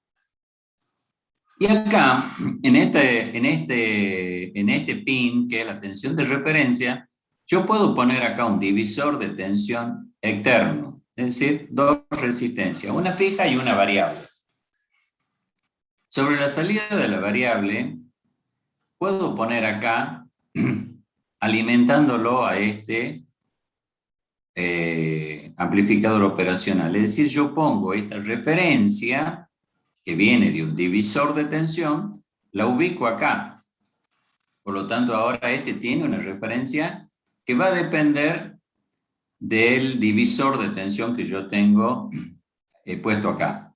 Y acá, en este pin, que es la tensión de referencia, yo puedo poner acá un divisor de tensión externo, es decir, dos resistencias, una fija y una variable. Sobre la salida de la variable, puedo poner acá, alimentándolo a este amplificador operacional. Es decir, yo pongo esta referencia, que viene de un divisor de tensión, la ubico acá. Por lo tanto, ahora este tiene una referencia que va a depender del divisor de tensión que yo tengo puesto acá.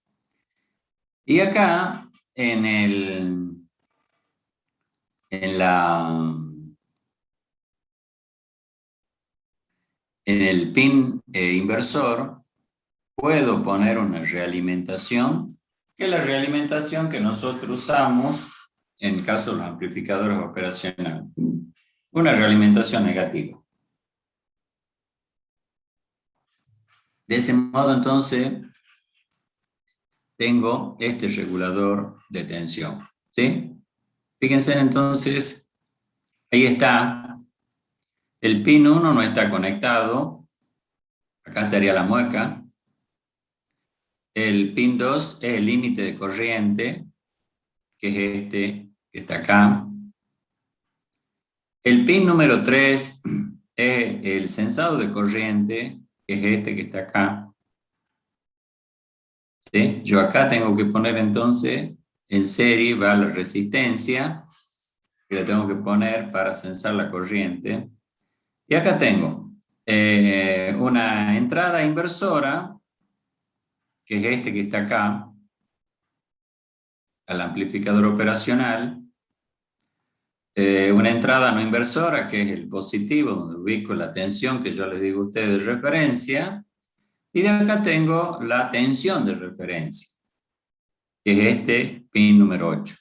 Y acá, en el pin inversor, puedo poner una realimentación, que es la realimentación que nosotros usamos en el caso de los amplificadores operacionales. Una realimentación negativa. De ese modo, entonces, tengo este regulador de tensión, ¿sí? Fíjense, entonces, ahí está. El pin 1 no está conectado, Acá estaría la mueca. El pin 2 es el límite de corriente, que es este que está acá. El pin número 3 es el sensado de corriente, que es este que está acá. ¿Sí? Yo acá tengo que poner entonces, en serie va la resistencia, que la tengo que poner para sensar la corriente. Y acá tengo una entrada inversora, que es este que está acá, al amplificador operacional. Una entrada no inversora, que es el positivo, donde ubico la tensión que yo les digo a ustedes de referencia. Y de acá tengo la tensión de referencia, que es este pin número 8.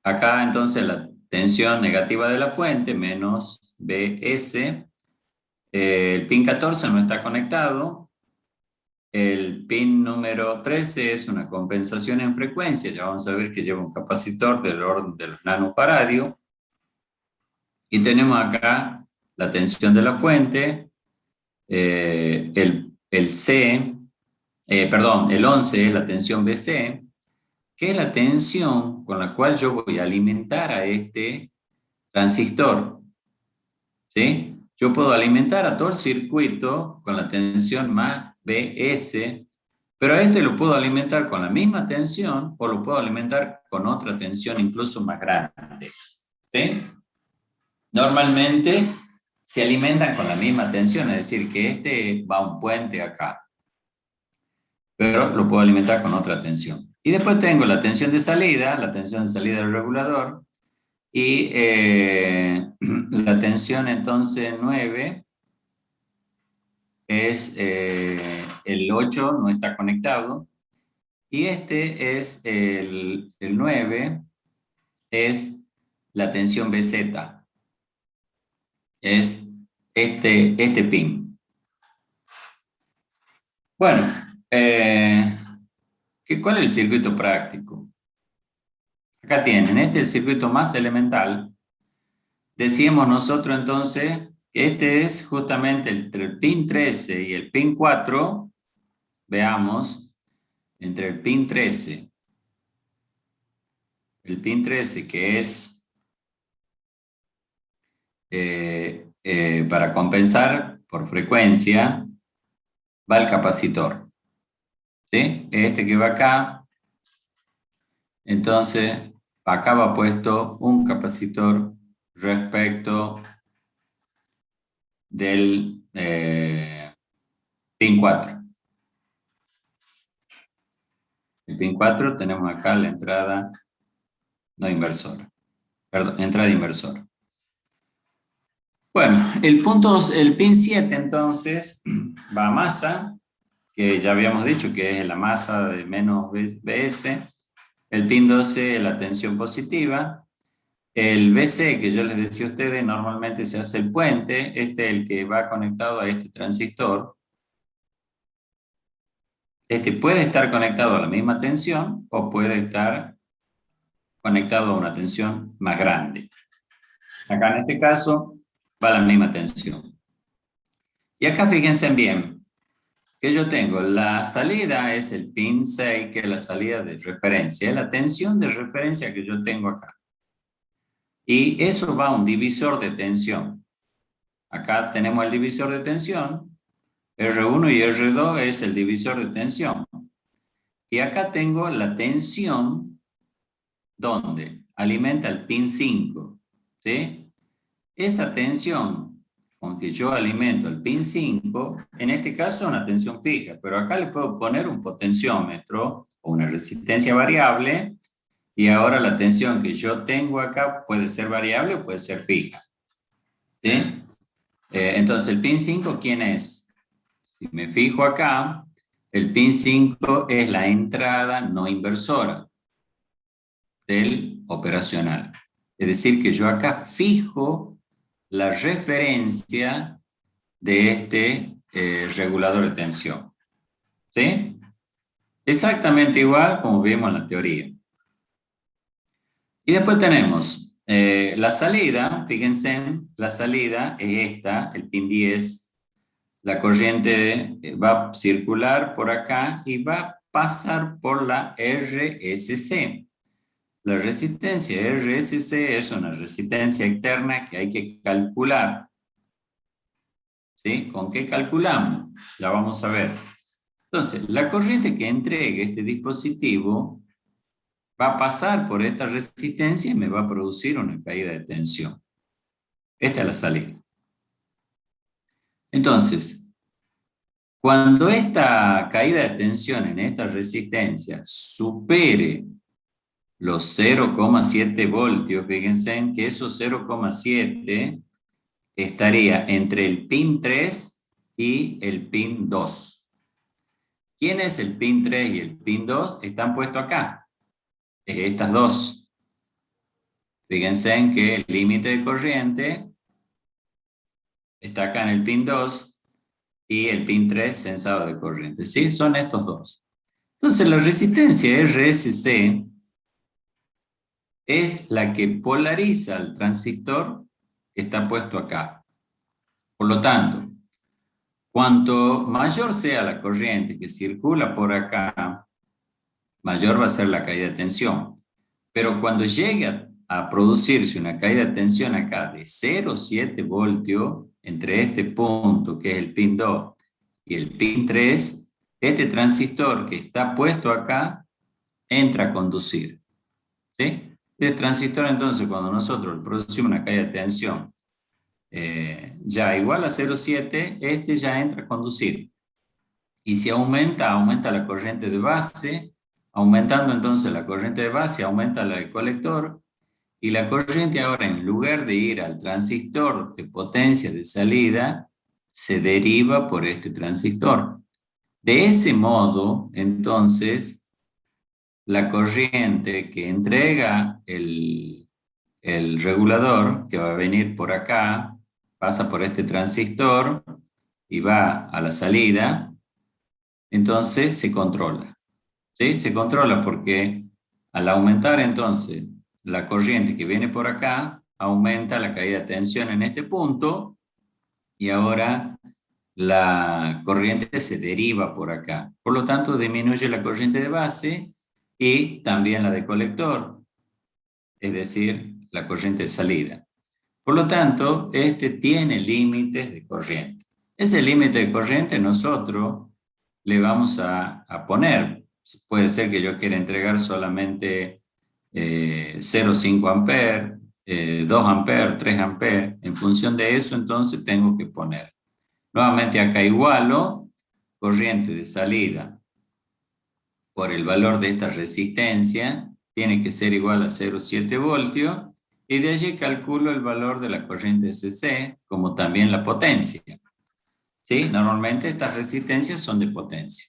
Acá entonces la tensión negativa de la fuente, menos BS. El pin 14 no está conectado. El pin número 13 es una compensación en frecuencia. Ya vamos a ver que lleva un capacitor del orden de los nanofaradios. Y tenemos acá la tensión de la fuente. El 11 es la tensión BC, que es la tensión con la cual yo voy a alimentar a este transistor. ¿Sí? Yo puedo alimentar a todo el circuito con la tensión más BS, pero a este lo puedo alimentar con la misma tensión o lo puedo alimentar con otra tensión incluso más grande. ¿Sí? Normalmente se alimentan con la misma tensión, es decir, que este va a un puente acá, pero lo puedo alimentar con otra tensión. Y después tengo la tensión de salida del regulador, y la tensión entonces 9 es el 8, no está conectado, y este es el 9, es la tensión BZ, es este pin. Bueno, ¿cuál es el circuito práctico? Acá tienen, este es el circuito más elemental. Decíamos nosotros entonces que este es justamente entre el pin 13 y el pin 4. Veamos, entre el pin 13, que es para compensar por frecuencia, va el capacitor. ¿Sí? Este que va acá, entonces acá va puesto un capacitor respecto del pin 4. El pin 4 tenemos acá la entrada no inversora. Perdón, entrada inversora. Bueno, el pin 7 entonces va a masa, que ya habíamos dicho que es la masa de menos BS. El pin 12 es la tensión positiva. El BC, que yo les decía a ustedes, normalmente se hace el puente. Este es el que va conectado a este transistor. Este puede estar conectado a la misma tensión o puede estar conectado a una tensión más grande. Acá en este caso va la misma tensión. Y acá fíjense bien que yo tengo la salida, es el pin 6, que es la salida de referencia, es la tensión de referencia que yo tengo acá. Y eso va a un divisor de tensión. Acá tenemos el divisor de tensión, R1 y R2 es el divisor de tensión. Y acá tengo la tensión donde alimenta el pin 5, ¿sí? Esa tensión con que yo alimento el pin 5, en este caso es una tensión fija, pero acá le puedo poner un potenciómetro o una resistencia variable, y ahora la tensión que yo tengo acá puede ser variable o puede ser fija. ¿Sí? Entonces, el pin 5, ¿quién es? Si me fijo acá, el pin 5 es la entrada no inversora del operacional. Es decir, que yo acá fijo la referencia de este regulador de tensión. ¿Sí? Exactamente igual como vimos en la teoría. Y después tenemos la salida, fíjense, la salida es esta, el pin 10, la corriente va a circular por acá y va a pasar por la RSC. La resistencia RSC es una resistencia externa que hay que calcular. ¿Sí? ¿Con qué calculamos? La vamos a ver. Entonces, la corriente que entregue este dispositivo va a pasar por esta resistencia y me va a producir una caída de tensión. Esta es la salida. Entonces, cuando esta caída de tensión en esta resistencia supere los 0,7 voltios, fíjense en que esos 0,7 estaría entre el pin 3 y el pin 2. ¿Quién es el pin 3 y el pin 2? Están puestos acá. Estas dos. Fíjense en que el límite de corriente está acá en el pin 2 y el pin 3 sensado de corriente. ¿Sí? Son estos dos. Entonces la resistencia RSC es la que polariza el transistor que está puesto acá. Por lo tanto, cuanto mayor sea la corriente que circula por acá, mayor va a ser la caída de tensión. Pero cuando llegue a producirse una caída de tensión acá de 0,7 voltios, entre este punto, que es el pin 2, y el pin 3, este transistor que está puesto acá, entra a conducir. ¿Sí? Este transistor, entonces, cuando nosotros producimos una caída de tensión ya igual a 0,7, este ya entra a conducir. Y si aumenta la corriente de base, aumentando entonces la corriente de base, aumenta la del colector, y la corriente ahora, en lugar de ir al transistor de potencia de salida, se deriva por este transistor. De ese modo, entonces, la corriente que entrega el regulador, que va a venir por acá, pasa por este transistor y va a la salida, entonces se controla. ¿Sí? Se controla porque al aumentar entonces la corriente que viene por acá, aumenta la caída de tensión en este punto y ahora la corriente se deriva por acá. Por lo tanto, disminuye la corriente de base y también la de colector, es decir, la corriente de salida. Por lo tanto, este tiene límites de corriente. Ese límite de corriente nosotros le vamos a poner. Puede ser que yo quiera entregar solamente 0,5 amperes, 2 amperes, 3 amperes. En función de eso, entonces tengo que poner. Nuevamente acá igualo corriente de salida por el valor de esta resistencia, tiene que ser igual a 0,7 voltios, y de allí calculo el valor de la corriente CC, como también la potencia. ¿Sí? Normalmente estas resistencias son de potencia.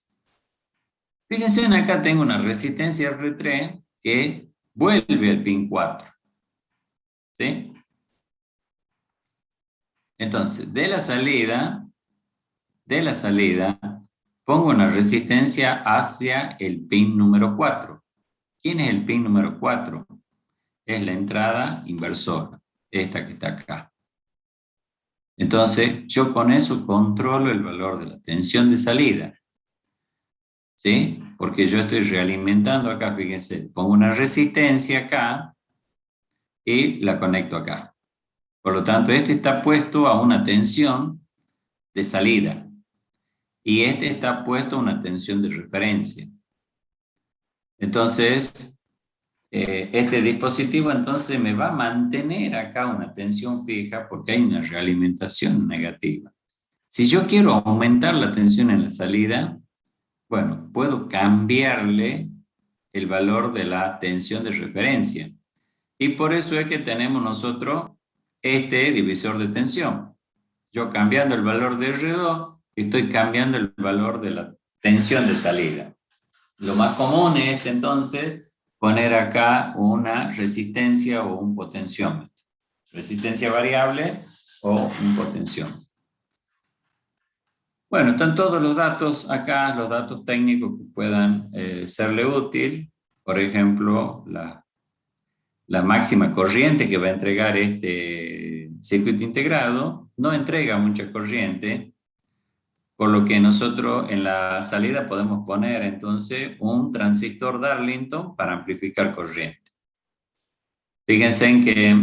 Fíjense, acá tengo una resistencia R3 que vuelve al pin 4. ¿Sí? Entonces, de la salida, pongo una resistencia hacia el pin número 4. ¿Quién es el pin número 4? Es la entrada inversora, esta que está acá. Entonces, yo con eso controlo el valor de la tensión de salida. ¿Sí? Porque yo estoy realimentando acá, fíjense, pongo una resistencia acá y la conecto acá. Por lo tanto, este está puesto a una tensión de salida y este está puesto a una tensión de referencia. Entonces, este dispositivo entonces me va a mantener acá una tensión fija porque hay una realimentación negativa. Si yo quiero aumentar la tensión en la salida, bueno, puedo cambiarle el valor de la tensión de referencia. Y por eso es que tenemos nosotros este divisor de tensión. Yo cambiando el valor de R2, estoy cambiando el valor de la tensión de salida. Lo más común es entonces poner acá una resistencia o un potenciómetro. Resistencia variable o un potenciómetro. Bueno, están todos los datos acá, los datos técnicos que puedan serle útil. Por ejemplo, la máxima corriente que va a entregar este circuito integrado no entrega mucha corriente Por lo que nosotros en la salida podemos poner entonces un transistor Darlington para amplificar corriente. Fíjense en que,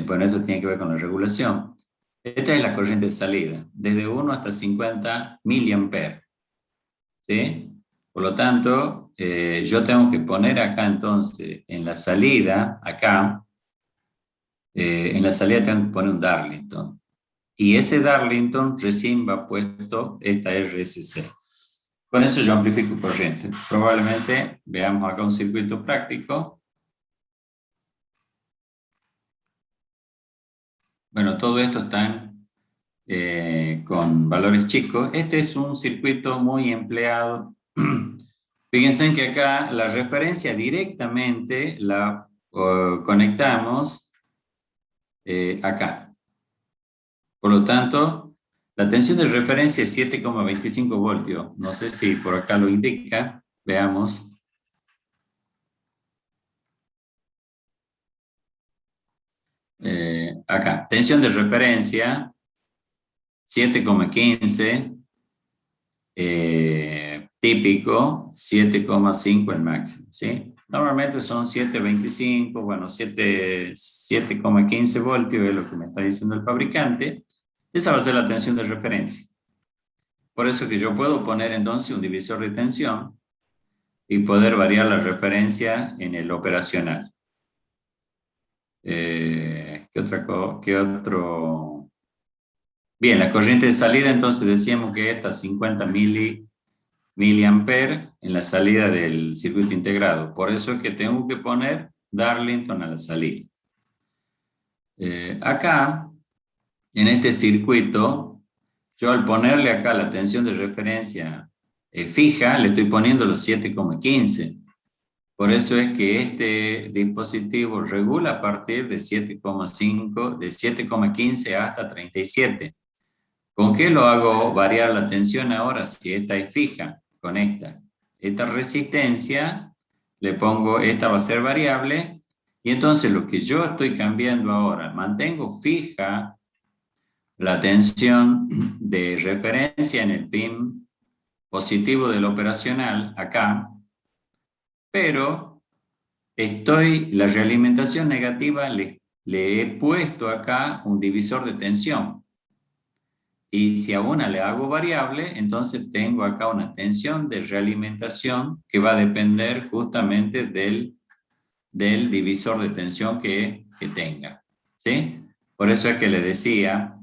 bueno, esto tiene que ver con la regulación. Esta es la corriente de salida, desde 1 hasta 50 miliamperes. ¿Sí? Por lo tanto, yo tengo que poner acá entonces, en la salida, acá, en la salida tengo que poner un Darlington. Y ese Darlington recién va puesto esta RSC. Con eso yo amplifico corriente. Probablemente veamos acá un circuito práctico. Bueno, todo esto está con valores chicos. Este es un circuito muy empleado. Fíjense que acá la referencia directamente la conectamos acá. Por lo tanto, la tensión de referencia es 7,25 voltios. No sé si por acá lo indica. Veamos. Acá, tensión de referencia 7,15, típico 7,5 el máximo, ¿sí? Normalmente son 7,25, bueno, 7,15 voltios es lo que me está diciendo el fabricante. Esa va a ser la tensión de referencia. Por eso que yo puedo poner entonces un divisor de tensión y poder variar la referencia en el operacional. ¿Qué otro? Bien, la corriente de salida, entonces decíamos que esta 50 miliamperes en la salida del circuito integrado. Por eso es que tengo que poner Darlington a la salida. Acá, en este circuito, yo al ponerle acá la tensión de referencia fija, le estoy poniendo los 7,15. Por eso es que este dispositivo regula a partir de 7,5, de 7,15 hasta 37. ¿Con qué lo hago variar la tensión ahora si esta es fija? Con esta. Esta resistencia, le pongo, esta va a ser variable, y entonces lo que yo estoy cambiando ahora, mantengo fija la tensión de referencia en el pin positivo del operacional, acá, pero la realimentación negativa le he puesto acá un divisor de tensión. Y si a una le hago variable, entonces tengo acá una tensión de realimentación que va a depender justamente del divisor de tensión que tenga. ¿Sí? Por eso es que le decía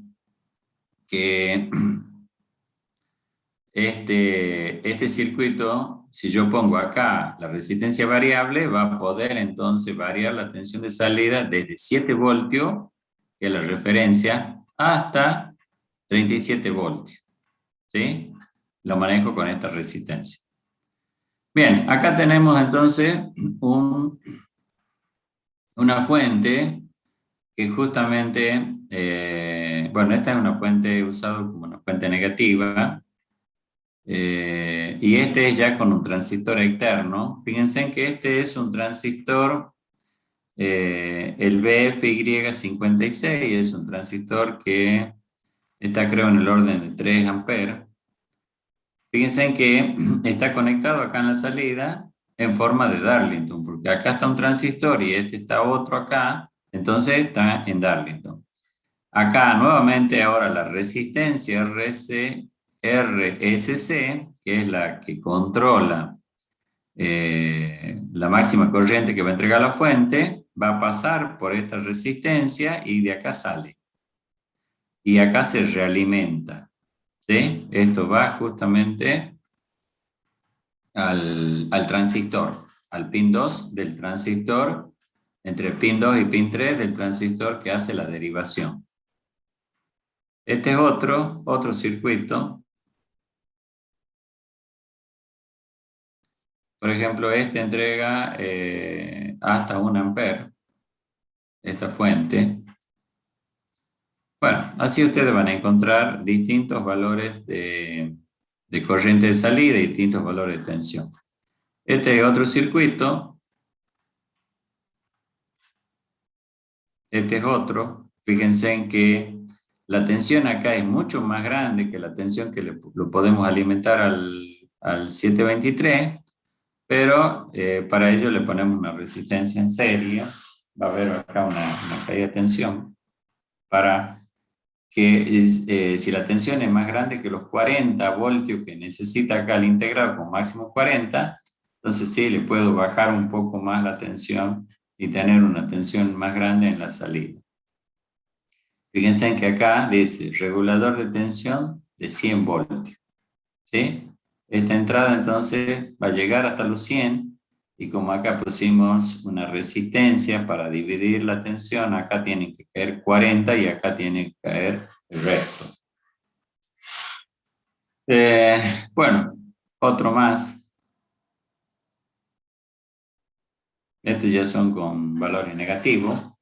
que este circuito, si yo pongo acá la resistencia variable, va a poder entonces variar la tensión de salida desde 7 voltios, que es la referencia, hasta 37 voltios. ¿Sí? Lo manejo con esta resistencia. Bien, acá tenemos entonces una fuente que justamente, bueno, esta es una fuente usada como una fuente negativa, y este es ya con un transistor externo. Fíjense en que este es un transistor, el BFY56, es un transistor que está creo en el orden de 3 amperes. Fíjense en que está conectado acá en la salida en forma de Darlington, porque acá está un transistor y este está otro acá, entonces está en Darlington. Acá nuevamente ahora la resistencia RSC, que es la que controla la máxima corriente que va a entregar la fuente, va a pasar por esta resistencia y de acá sale. Y acá se realimenta. ¿Sí? Esto va justamente al transistor, al pin 2 del transistor, entre pin 2 y pin 3 del transistor que hace la derivación. Este es otro circuito. Por ejemplo, este entrega hasta 1 ampere, esta fuente. Bueno, así ustedes van a encontrar distintos valores de corriente de salida y distintos valores de tensión. Este es otro circuito. Este es otro. Fíjense en que La tensión acá es mucho más grande que la tensión que lo podemos alimentar al 723, pero para ello le ponemos una resistencia en serie. Va a haber acá una caída de tensión para que si la tensión es más grande que los 40 voltios que necesita acá el integrado con máximo 40, entonces sí, le puedo bajar un poco más la tensión y tener una tensión más grande en la salida. Fíjense en que acá dice regulador de tensión de 100 voltios. ¿Sí? Esta entrada entonces va a llegar hasta los 100 y como acá pusimos una resistencia para dividir la tensión, acá tiene que caer 40 y acá tiene que caer el resto. Bueno, otro más. Estos ya son con valores negativos.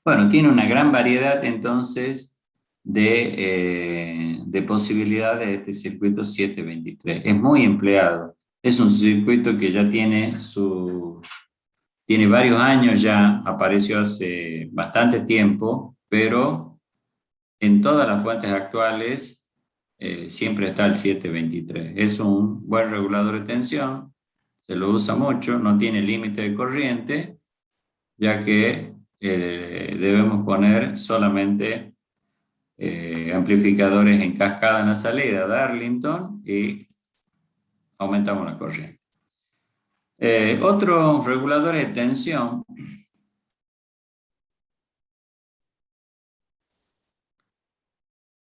Bueno, tiene una gran variedad entonces de posibilidades de este circuito 723. Es muy empleado. Es un circuito que ya tiene varios años ya, apareció hace bastante tiempo, pero en todas las fuentes actuales siempre está el 723. Es un buen regulador de tensión, se lo usa mucho, no tiene límite de corriente, ya que debemos poner solamente amplificadores en cascada en la salida, Darlington, y aumentamos la corriente. Otro regulador de tensión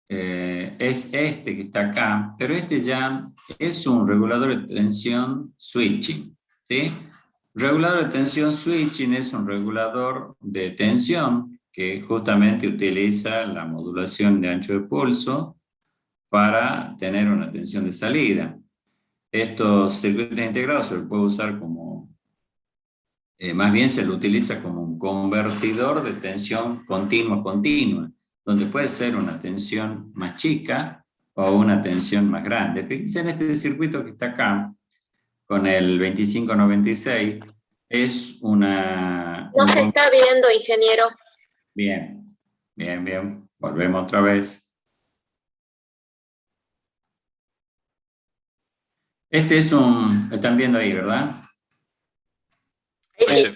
es este que está acá, pero este ya es un regulador de tensión switching, ¿sí? Regulador de tensión switching es un regulador de tensión que justamente utiliza la modulación de ancho de pulso para tener una tensión de salida. Estos circuitos integrados se los puede usar como, más bien se lo utiliza como un convertidor de tensión continua, donde puede ser una tensión más chica o una tensión más grande. Fíjense en este circuito que está acá, con el 2596, es una... No se está viendo, ingeniero. Bien, bien. Volvemos otra vez. Este es un... Están viendo ahí, ¿verdad? Ahí sí.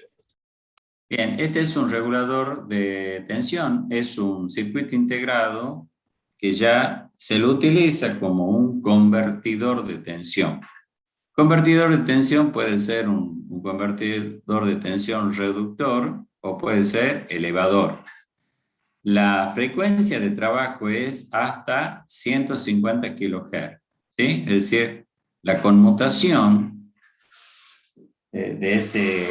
Bien, este es un regulador de tensión, es un circuito integrado que ya se lo utiliza como un convertidor de tensión. Convertidor de tensión puede ser un convertidor de tensión reductor o puede ser elevador. La frecuencia de trabajo es hasta 150 kHz, ¿sí? Es decir, la conmutación de ese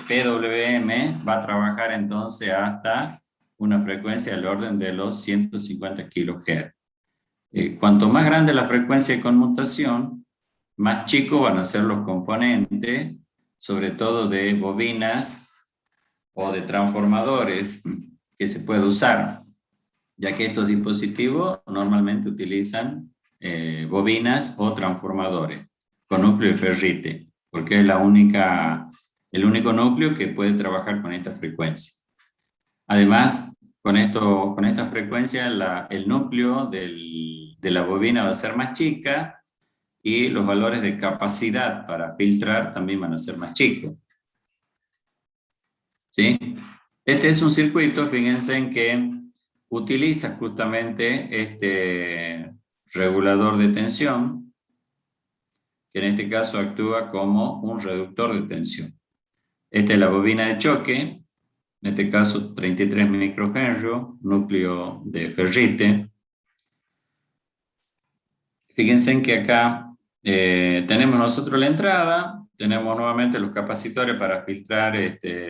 PWM va a trabajar entonces hasta una frecuencia del orden de los 150 kHz. Cuanto más grande la frecuencia de conmutación, más chicos van a ser los componentes, sobre todo de bobinas o de transformadores que se puede usar, ya que estos dispositivos normalmente utilizan bobinas o transformadores con núcleo de ferrite, porque es el único núcleo que puede trabajar con esta frecuencia. Además, con esta frecuencia, el núcleo de la bobina va a ser más chica y los valores de capacidad para filtrar también van a ser más chicos. ¿Sí? Este es un circuito, fíjense en que utiliza justamente este regulador de tensión, que en este caso actúa como un reductor de tensión. Esta es la bobina de choque, en este caso 33 microhenry, núcleo de ferrite. Fíjense en que acá tenemos nosotros la entrada, tenemos nuevamente los capacitores para filtrar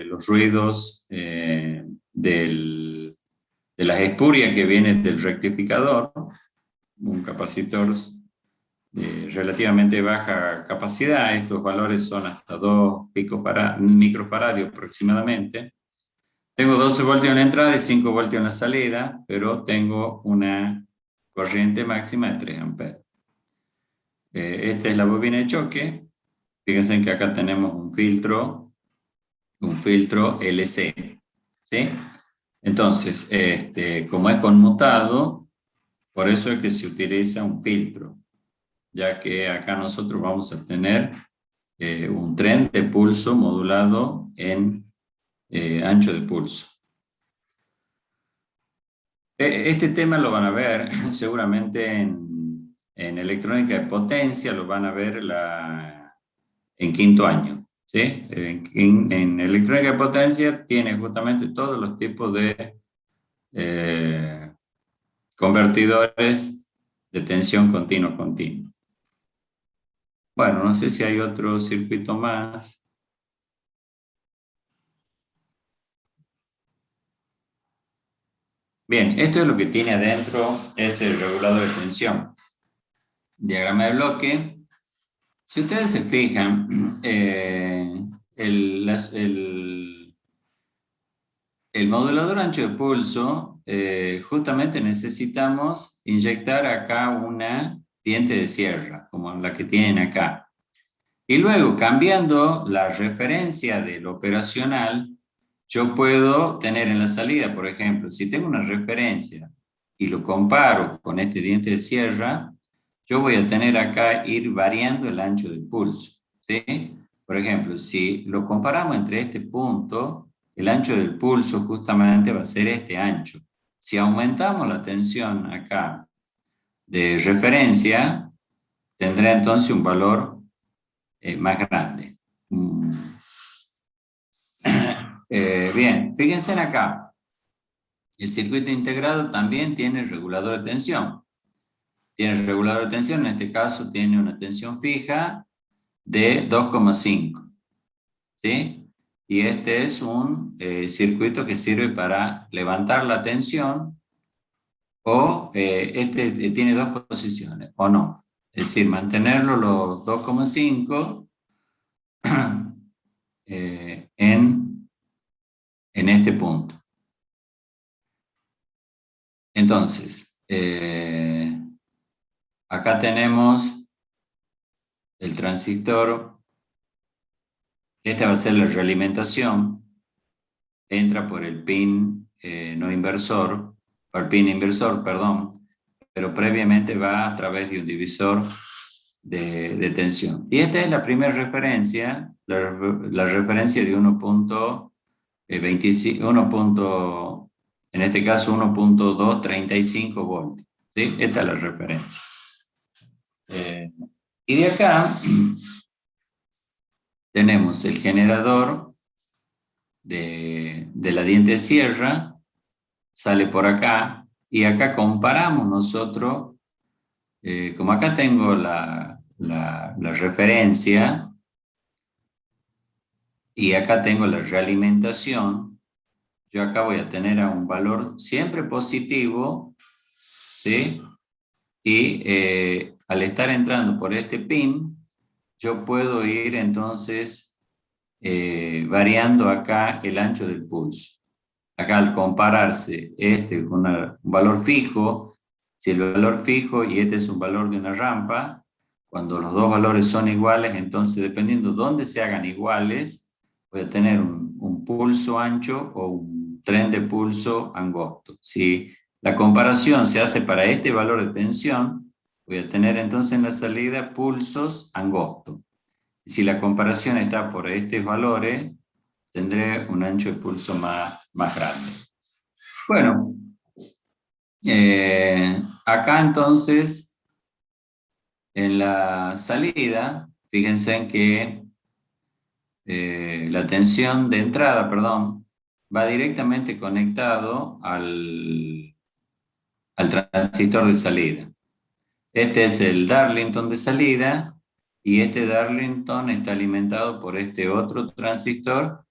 los ruidos de las espurias que vienen del rectificador, un capacitor relativamente baja capacidad, estos valores son hasta 2 microfaradios aproximadamente. Tengo 12 voltios en la entrada y 5 voltios en la salida, pero tengo una corriente máxima de 3 amperes. Esta es la bobina de choque. Fíjense que acá tenemos un filtro LC, ¿sí? Entonces, como es conmutado, por eso es que se utiliza un filtro, ya que acá nosotros vamos a tener un tren de pulso modulado en ancho de pulso. Este tema lo van a ver seguramente en electrónica de potencia, lo van a ver en quinto año. ¿Sí? En electrónica de potencia tiene justamente todos los tipos de convertidores de tensión continua. Bueno, no sé si hay otro circuito más. Bien, esto es lo que tiene adentro, es el regulador de tensión. Diagrama de bloque. Si ustedes se fijan, el modulador ancho de pulso, justamente necesitamos inyectar acá una diente de sierra, como la que tienen acá. Y luego, cambiando la referencia del operacional, yo puedo tener en la salida, por ejemplo, si tengo una referencia y lo comparo con este diente de sierra, yo voy a tener acá ir variando el ancho del pulso, ¿sí? Por ejemplo, si lo comparamos entre este punto, el ancho del pulso justamente va a ser este ancho. Si aumentamos la tensión acá de referencia, tendrá entonces un valor más grande. Bien, fíjense en acá. El circuito integrado también tiene regulador de tensión. Tiene regulador de tensión, en este caso tiene una tensión fija de 2,5. ¿Sí? Y este es un circuito que sirve para levantar la tensión o tiene dos posiciones, o no. Es decir, mantenerlo los 2,5 en este punto. Entonces, acá tenemos el transistor. Esta va a ser la realimentación. Entra por el pin no inversor, por el pin inversor, perdón, pero previamente va a través de un divisor de tensión. Y esta es la primera referencia, la referencia de 1.25, en este caso 1.235 voltios. ¿Sí? Esta es la referencia. Y de acá tenemos el generador de la diente de sierra, sale por acá, y acá comparamos nosotros, como acá tengo la referencia, y acá tengo la realimentación, yo acá voy a tener a un valor siempre positivo, ¿sí? Y al estar entrando por este pin, yo puedo ir entonces variando acá el ancho del pulso. Acá al compararse este con un valor fijo, si el valor fijo y este es un valor de una rampa, cuando los dos valores son iguales, entonces dependiendo de dónde se hagan iguales, voy a tener un pulso ancho o un tren de pulso angosto. Si la comparación se hace para este valor de tensión, voy a tener entonces en la salida pulsos angostos. Si la comparación está por estos valores, tendré un ancho de pulso más grande. Bueno, acá entonces, en la salida, fíjense en que la tensión de entrada, perdón, va directamente conectado al transistor de salida. Este es el Darlington de salida, y este Darlington está alimentado por este otro transistor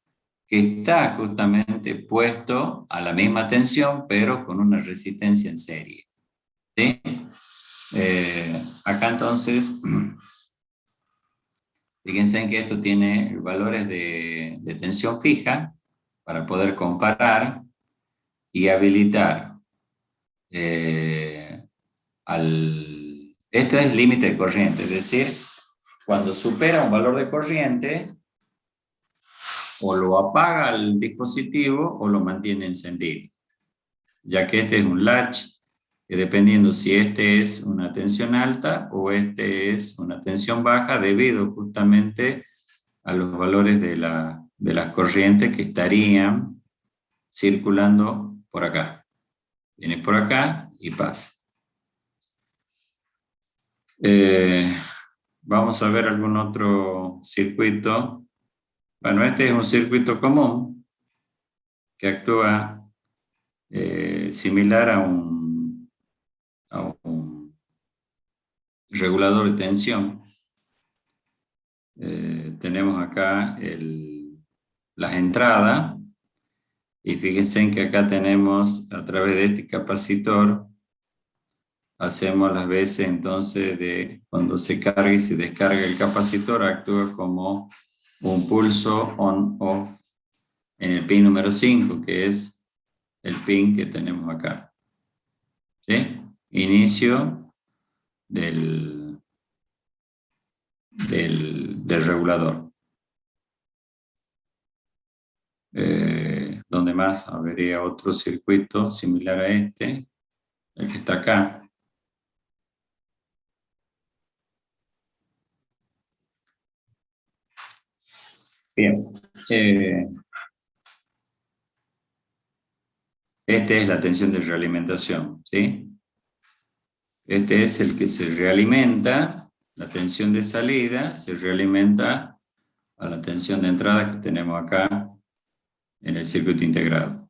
que está justamente puesto a la misma tensión, pero con una resistencia en serie. ¿Sí? Acá entonces, fíjense en que esto tiene valores de tensión fija para poder comparar y habilitar esto es límite de corriente, es decir, cuando supera un valor de corriente, o lo apaga el dispositivo o lo mantiene encendido. ya que este es un latch, dependiendo si este es una tensión alta o este es una tensión baja, debido justamente a los valores de las corrientes que estarían circulando por acá. Viene por acá y pasa. Vamos a ver algún otro circuito. Bueno, este es un circuito común que actúa similar a un regulador de tensión. Tenemos acá las entradas, y fíjense en que acá tenemos, a través de este capacitor, hacemos las veces entonces de cuando se carga y se descarga el capacitor, actúa como un pulso on-off en el pin número 5, que es el pin que tenemos acá. ¿Sí? Inicio del regulador. Donde más habría otro circuito similar a este, el que está acá. Bien. Esta es la tensión de realimentación, ¿sí? Este es el que se realimenta, la tensión de salida se realimenta a la tensión de entrada que tenemos acá en el circuito integrado.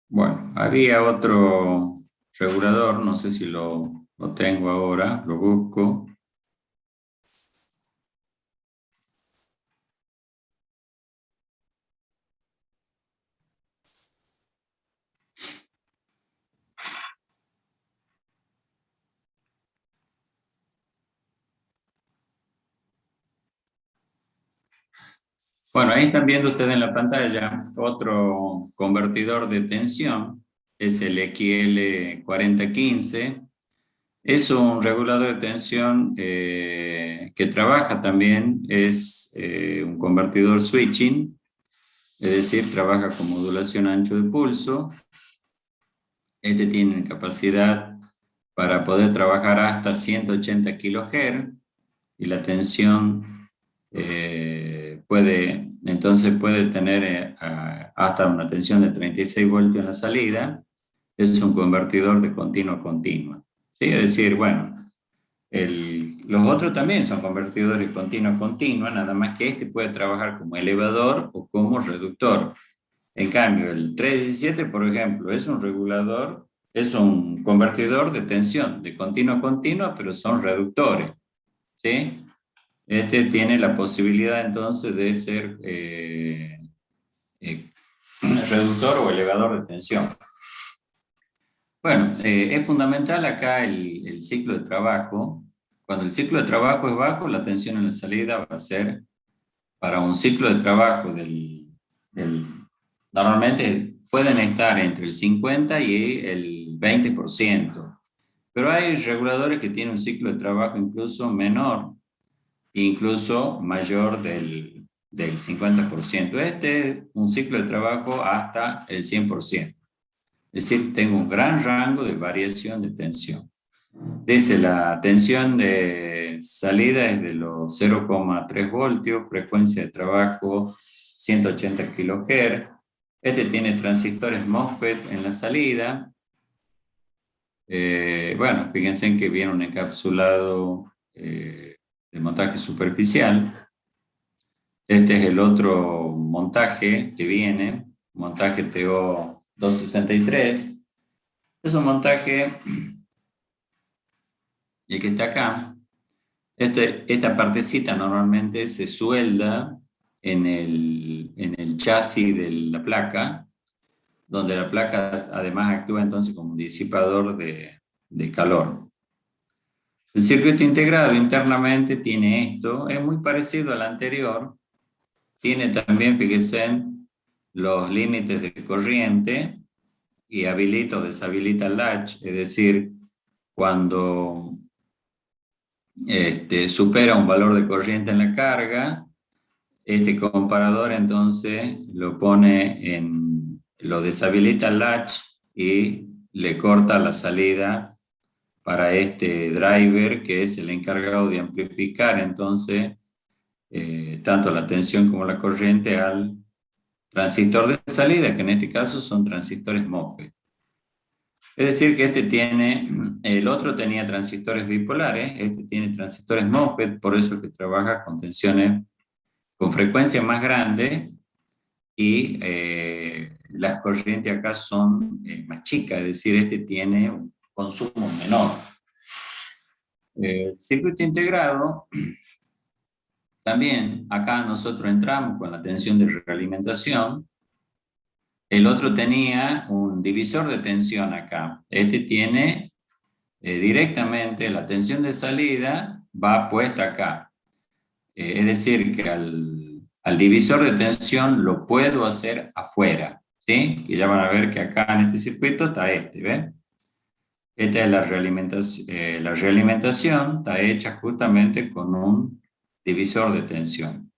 Bueno, había otro regulador, no sé si lo tengo ahora, lo busco. Bueno, ahí están viendo ustedes en la pantalla otro convertidor de tensión, es el XL4015. Es un regulador de tensión que trabaja también, es un convertidor switching, es decir, trabaja con modulación ancho de pulso. Este tiene capacidad para poder trabajar hasta 180 kHz y la tensión entonces puede tener hasta una tensión de 36 voltios en la salida. Es un convertidor de continua a continua. ¿Sí? Es decir, bueno, los otros también son convertidores continua a continua, nada más que este puede trabajar como elevador o como reductor. En cambio, el 317, por ejemplo, es un regulador, es un convertidor de tensión de continua a continua, pero son reductores. ¿Sí? Este tiene la posibilidad entonces de ser reductor o elevador de tensión. Bueno, es fundamental acá el ciclo de trabajo. Cuando el ciclo de trabajo es bajo, la tensión en la salida va a ser, para un ciclo de trabajo normalmente pueden estar entre el 50 y el 20%, pero hay reguladores que tienen un ciclo de trabajo incluso menor, incluso mayor del 50%. Este es un ciclo de trabajo hasta el 100%. Es decir, tengo un gran rango de variación de tensión. Dice, la tensión de salida es de los 0,3 voltios, frecuencia de trabajo 180 kHz. Este tiene transistores MOSFET en la salida. Bueno, fíjense en que viene un encapsulado de montaje superficial. Este es el otro montaje que viene, montaje TO263. Es un montaje, el que está acá. Esta partecita normalmente se suelda en el chasis de la placa, donde la placa además actúa entonces como un disipador de calor. El circuito integrado internamente tiene esto, es muy parecido al anterior. Tiene también, fíjense, los límites de corriente y habilita o deshabilita el latch, es decir, cuando supera un valor de corriente en la carga, Este comparador entonces lo pone lo deshabilita el latch y le corta la salida para este driver que es el encargado de amplificar entonces tanto la tensión como la corriente al transistor de salida, que en este caso son transistores MOSFET. Es decir, que el otro tenía transistores bipolares, este tiene transistores MOSFET, por eso es que trabaja con tensiones con frecuencia más grande y las corrientes acá son más chicas, es decir, este tiene un consumo menor. Circuito integrado, también acá nosotros entramos con la tensión de realimentación. El otro tenía un divisor de tensión acá. Este tiene directamente la tensión de salida va puesta acá. Es decir, que al divisor de tensión lo puedo hacer afuera, ¿sí? Y ya van a ver que acá en este circuito está ¿ven? Esta es la realimentación está hecha justamente con un divisor de tensión.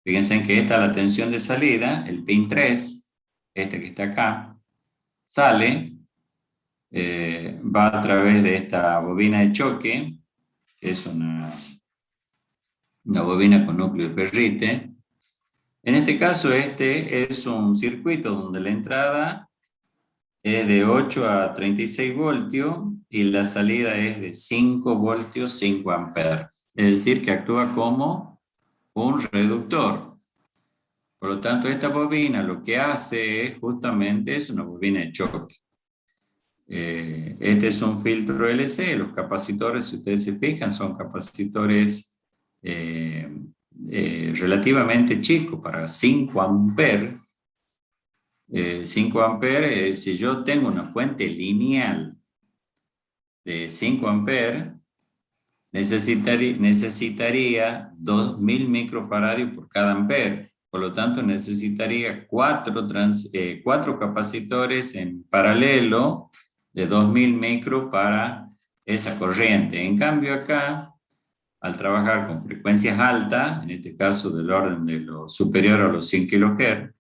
Fíjense que esta es la tensión de salida, el pin 3, este que está acá, sale, va a través de esta bobina de choque, que es una bobina con núcleo de ferrite. En este caso, este es un circuito donde la entrada es de 8 a 36 voltios y la salida es de 5 voltios 5 amperes. Es decir, que actúa como un reductor. Por lo tanto, esta bobina lo que hace justamente es una bobina de choque. Este es un filtro LC, los capacitores, si ustedes se fijan, son capacitores relativamente chicos, para 5 amperes. 5 amperes, si yo tengo una fuente lineal de 5 amperes, necesitaría 2000 microfaradios por cada ampere. Por lo tanto, necesitaría 4 capacitores en paralelo de 2000 micro para esa corriente. En cambio acá, al trabajar con frecuencias altas, en este caso del orden de lo superior a los 100 kHz,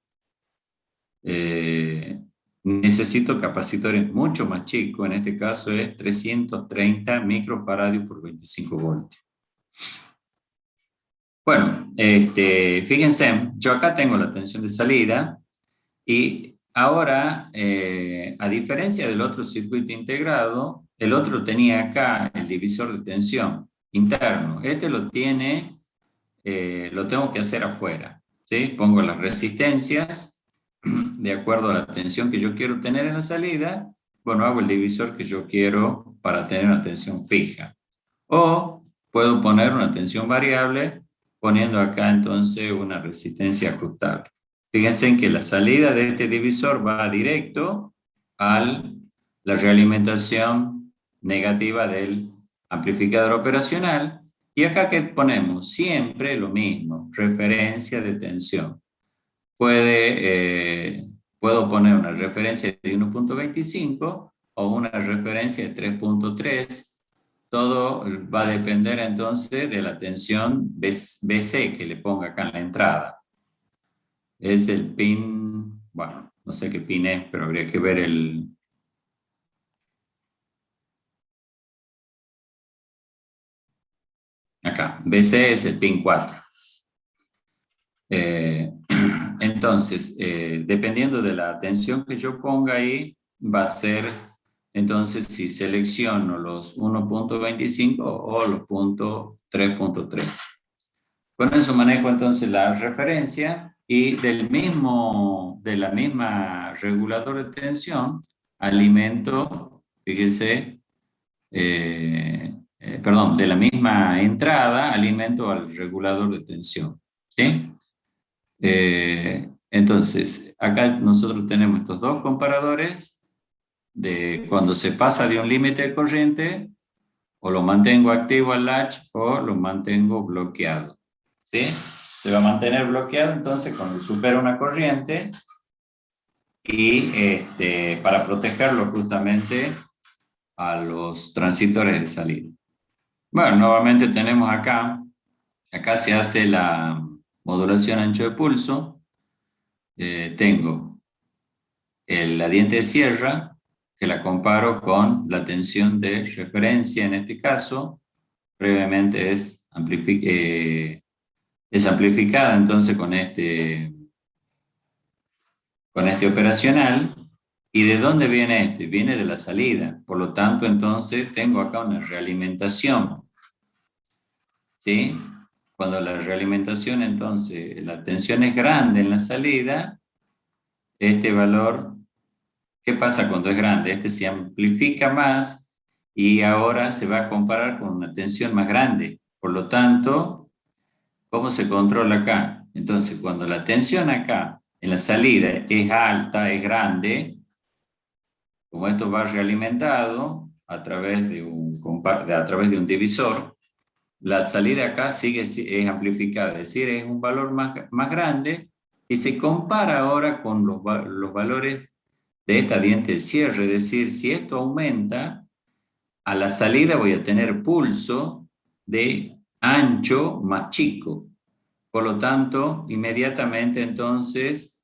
necesito capacitores mucho más chicos, en este caso es 330 microfaradios por 25 voltios. Bueno, fíjense, yo acá tengo la tensión de salida y ahora, a diferencia del otro circuito integrado, el otro tenía acá el divisor de tensión interno. Este lo tengo que hacer afuera, ¿sí? Pongo las resistencias de acuerdo a la tensión que yo quiero tener en la salida. Bueno, hago el divisor que yo quiero para tener una tensión fija. O puedo poner una tensión variable poniendo acá entonces una resistencia ajustable. Fíjense en que la salida de este divisor va directo a la realimentación negativa del amplificador operacional. Y acá que ponemos siempre lo mismo, referencia de tensión. Puedo poner una referencia de 1.25 o una referencia de 3.3. Todo va a depender entonces de la tensión BC que le ponga acá en la entrada. Es el pin, bueno, no sé qué pin es, pero habría que ver acá, BC es el pin 4. Entonces, dependiendo de la tensión que yo ponga ahí, va a ser, entonces, si selecciono los 1.25 o los 3.3. Con eso manejo entonces la referencia y de la misma regulador de tensión, alimento, fíjense, de la misma entrada, alimento al regulador de tensión, ¿sí? Entonces, acá nosotros tenemos estos dos comparadores de cuando se pasa de un límite de corriente, o lo mantengo activo al latch o lo mantengo bloqueado, ¿sí? Se va a mantener bloqueado entonces cuando supera una corriente y para protegerlo justamente a los transistores de salida. Bueno, nuevamente tenemos acá se hace modulación ancho de pulso, tengo la diente de sierra, que la comparo con la tensión de referencia en este caso, previamente es amplificada entonces con este operacional. ¿Y de dónde viene este? Viene de la salida. Por lo tanto, entonces, tengo acá una realimentación. ¿Sí? Cuando la realimentación, entonces, la tensión es grande en la salida, este valor, ¿qué pasa cuando es grande? Este se amplifica más y ahora se va a comparar con una tensión más grande. Por lo tanto, ¿cómo se controla acá? Entonces, cuando la tensión acá en la salida es alta, es grande, como esto va realimentado a través de un divisor, la salida acá es amplificada, es decir, es un valor más grande y se compara ahora con los valores de esta diente de cierre, es decir, si esto aumenta, a la salida voy a tener pulso de ancho más chico. Por lo tanto, inmediatamente entonces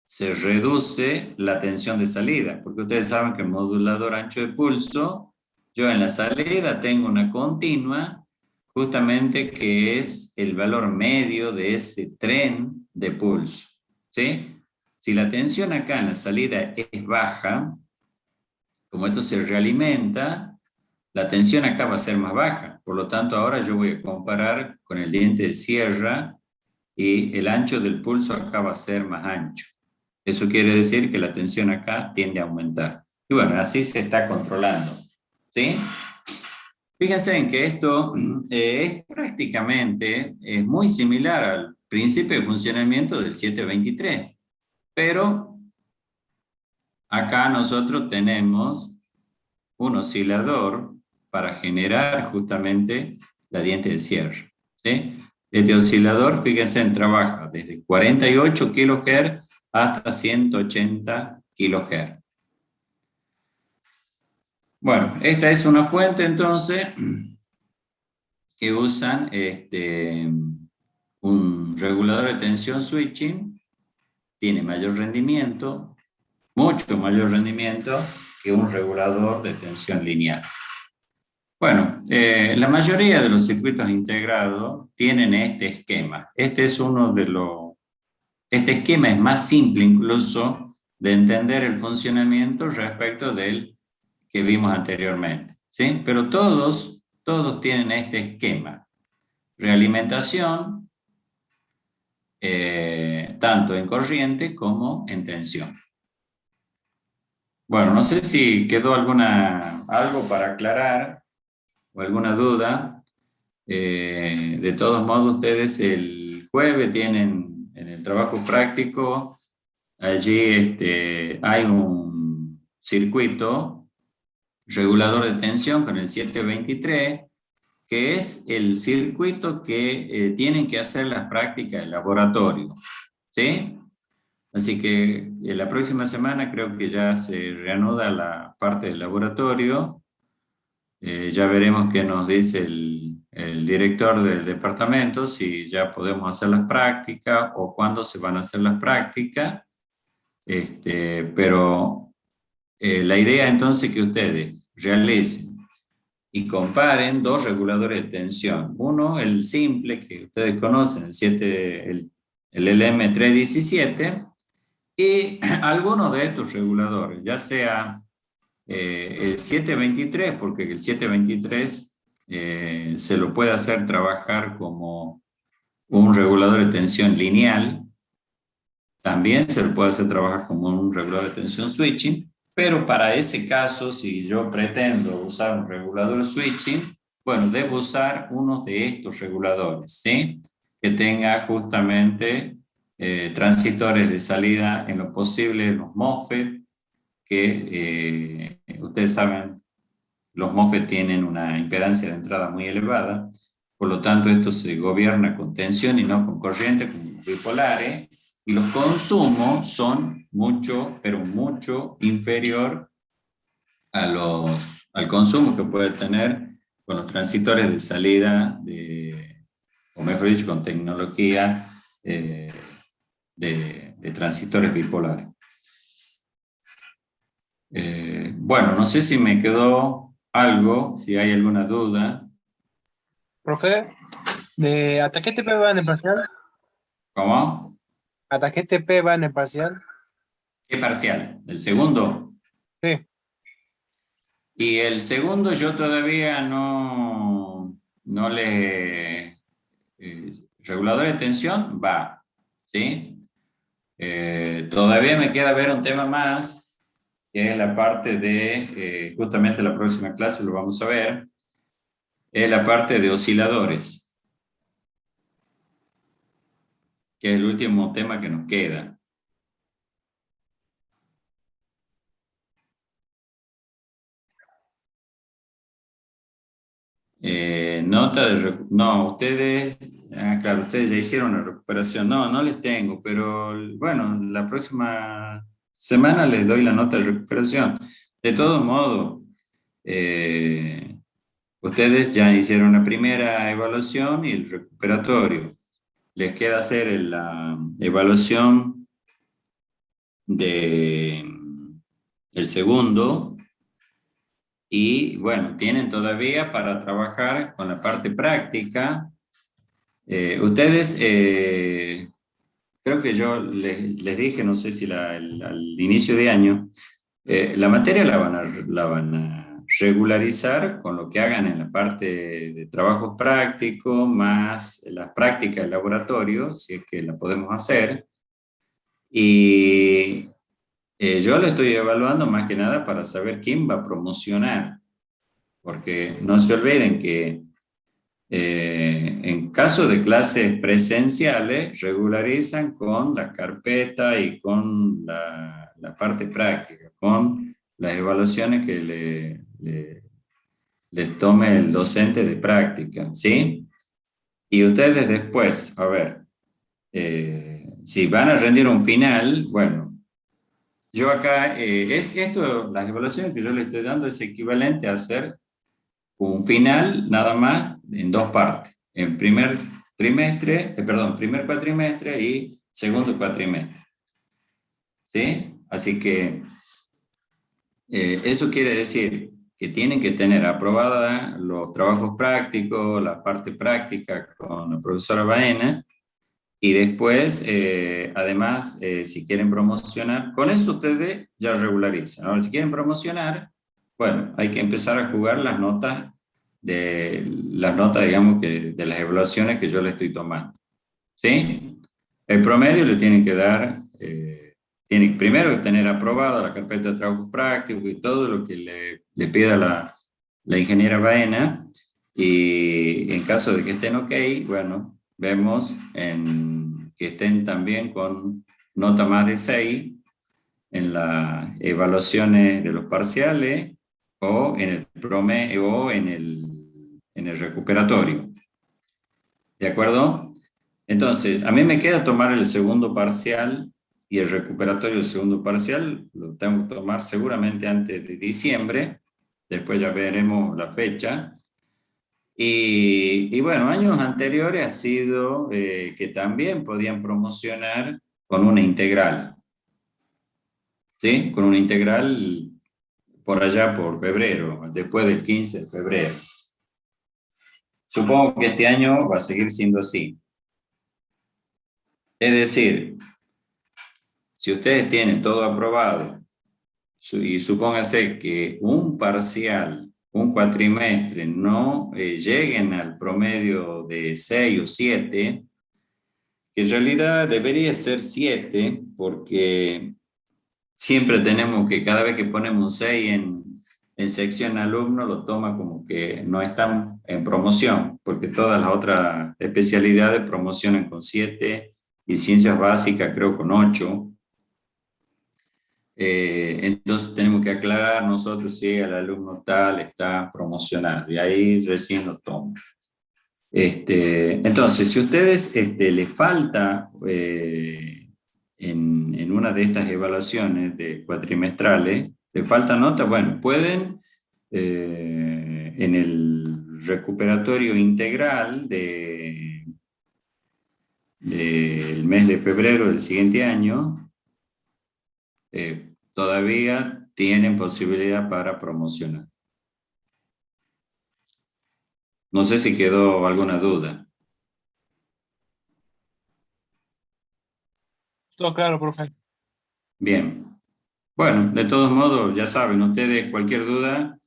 se reduce la tensión de salida, porque ustedes saben que el modulador ancho de pulso, yo en la salida tengo una continua, justamente que es el valor medio de ese tren de pulso, ¿sí? Si la tensión acá en la salida es baja, como esto se realimenta, la tensión acá va a ser más baja. Por lo tanto, ahora yo voy a comparar con el diente de sierra y el ancho del pulso acá va a ser más ancho. Eso quiere decir que la tensión acá tiende a aumentar. Y bueno, así se está controlando. ¿Sí? Fíjense en que esto es prácticamente muy similar al principio de funcionamiento del 723. Pero acá nosotros tenemos un oscilador para generar justamente la diente de cierre. ¿Sí? Este oscilador, fíjense, trabaja desde 48 kHz hasta 180 kHz. Bueno, esta es una fuente entonces que usan un regulador de tensión switching, tiene mayor rendimiento, mucho mayor rendimiento que un regulador de tensión lineal. Bueno, la mayoría de los circuitos integrados tienen este esquema. Este esquema es más simple incluso de entender el funcionamiento respecto del que vimos anteriormente, ¿sí? Pero todos tienen este esquema. Realimentación, tanto en corriente como en tensión. Bueno, no sé si quedó algo para aclarar o alguna duda. De todos modos, ustedes el jueves tienen en el trabajo práctico, allí hay un circuito regulador de tensión con el 723, que es el circuito que tienen que hacer las prácticas de laboratorio, ¿sí? Así que la próxima semana creo que ya se reanuda la parte del laboratorio. Ya veremos qué nos dice el director del departamento, si ya podemos hacer las prácticas o cuándo se van a hacer las prácticas. Pero la idea entonces es que ustedes realicen y comparen dos reguladores de tensión. Uno, el simple que ustedes conocen, el LM317, y algunos de estos reguladores, ya sea el 723, porque el 723 se lo puede hacer trabajar como un regulador de tensión lineal, también se lo puede hacer trabajar como un regulador de tensión switching, pero para ese caso, si yo pretendo usar un regulador switching, bueno, debo usar uno de estos reguladores, ¿sí? Que tenga justamente transitores de salida en lo posible, los MOSFET, que ustedes saben, los MOSFET tienen una impedancia de entrada muy elevada, por lo tanto esto se gobierna con tensión y no con corriente, como los bipolares, y los consumos son mucho, pero mucho inferior al consumo que puede tener con los transitores de salida o mejor dicho, con tecnología de transistores bipolares. Bueno, no sé si me quedó algo, si hay alguna duda. Profe, ¿hasta qué TP va en el parcial? ¿Cómo? ¿Hasta qué TP va en el parcial? ¿Qué parcial? ¿El segundo? Sí. Y el segundo yo todavía no le... regulador de tensión va, ¿sí? Todavía me queda ver un tema más, que es la parte de, justamente la próxima clase lo vamos a ver, es la parte de osciladores, que es el último tema que nos queda. No, ustedes, claro, ustedes ya hicieron la recuperación. No les tengo, pero bueno, la próxima semana les doy la nota de recuperación. De todo modo, ustedes ya hicieron la primera evaluación y el recuperatorio. Les queda hacer la evaluación del segundo. Y bueno, tienen todavía para trabajar con la parte práctica. Ustedes, creo que yo les dije, no sé si al inicio de año, la materia la van a regularizar con lo que hagan en la parte de trabajo práctico, más las prácticas de laboratorio, si es que la podemos hacer. Y yo lo estoy evaluando más que nada para saber quién va a promocionar. Porque no se olviden que en caso de clases presenciales, regularizan con la carpeta y con la parte práctica, con las evaluaciones que les tome el docente de práctica, ¿sí? Y ustedes después, a ver, si van a rendir un final, bueno, yo acá, las evaluaciones que yo les estoy dando es equivalente a hacer un final nada más en dos partes, en primer cuatrimestre y segundo cuatrimestre. ¿Sí? Así que eso quiere decir que tienen que tener aprobada los trabajos prácticos, la parte práctica con la profesora Baena, y después, además, si quieren promocionar, con eso ustedes ya regularizan. Ahora, si quieren promocionar, bueno, hay que empezar a jugar las notas, digamos, de las evaluaciones que yo le estoy tomando. ¿Sí? El promedio le tienen que dar, tiene primero que tener aprobada la carpeta de trabajo práctico y todo lo que le pida la ingeniera Baena, y en caso de que estén ok, bueno, vemos que estén también con nota más de 6 en las evaluaciones de los parciales o en el promedio o en el recuperatorio. ¿De acuerdo? Entonces, a mí me queda tomar el segundo parcial y el recuperatorio del segundo parcial lo tengo que tomar seguramente antes de diciembre, después ya veremos la fecha. Y bueno, años anteriores ha sido que también podían promocionar con una integral, ¿sí? Con una integral por allá por febrero, después del 15 de febrero. Supongo que este año va a seguir siendo así. Es decir, si ustedes tienen todo aprobado y supóngase que un parcial, un cuatrimestre, no lleguen al promedio de 6 o 7, que en realidad debería ser 7, porque siempre tenemos que, cada vez que ponemos un 6 en sección alumno, lo toma como que no están en promoción, porque todas las otras especialidades promocionan con 7 y ciencias básicas creo con 8. Entonces tenemos que aclarar nosotros si el alumno tal está promocionado y ahí recién lo toma. Entonces, si a ustedes les falta en una de estas evaluaciones de cuatrimestrales, le falta nota, bueno, pueden en el recuperatorio integral del mes de febrero del siguiente año, todavía tienen posibilidad para promocionar. No sé si quedó alguna duda. Todo claro, profe. Bien. Bueno, de todos modos, ya saben, ustedes cualquier duda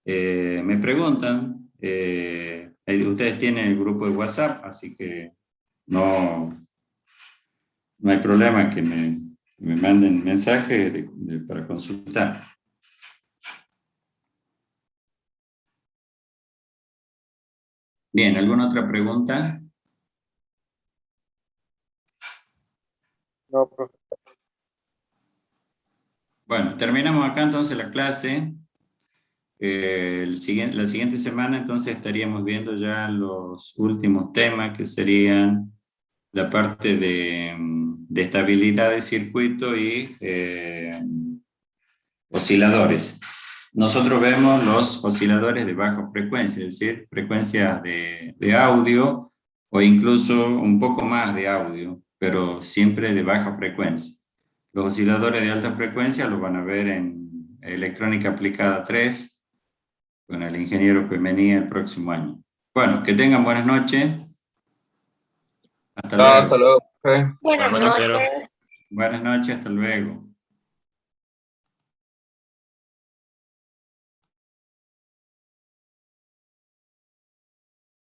me preguntan. Ustedes tienen el grupo de WhatsApp, así que no hay problema que me manden mensajes para consultar. Bien, ¿alguna otra pregunta? No, profe. Bueno, terminamos acá entonces la clase. La siguiente semana entonces estaríamos viendo ya los últimos temas que serían la parte de estabilidad de circuito y osciladores. Nosotros vemos los osciladores de baja frecuencia, es decir, frecuencia de audio o incluso un poco más de audio, pero siempre de baja frecuencia. Los osciladores de alta frecuencia los van a ver en Electrónica Aplicada 3 con el ingeniero Pemenía el próximo año. Bueno, que tengan buenas noches. Hasta luego. Hasta luego, profe. Buenas Bueno, compañero. noches. Buenas noches, hasta luego.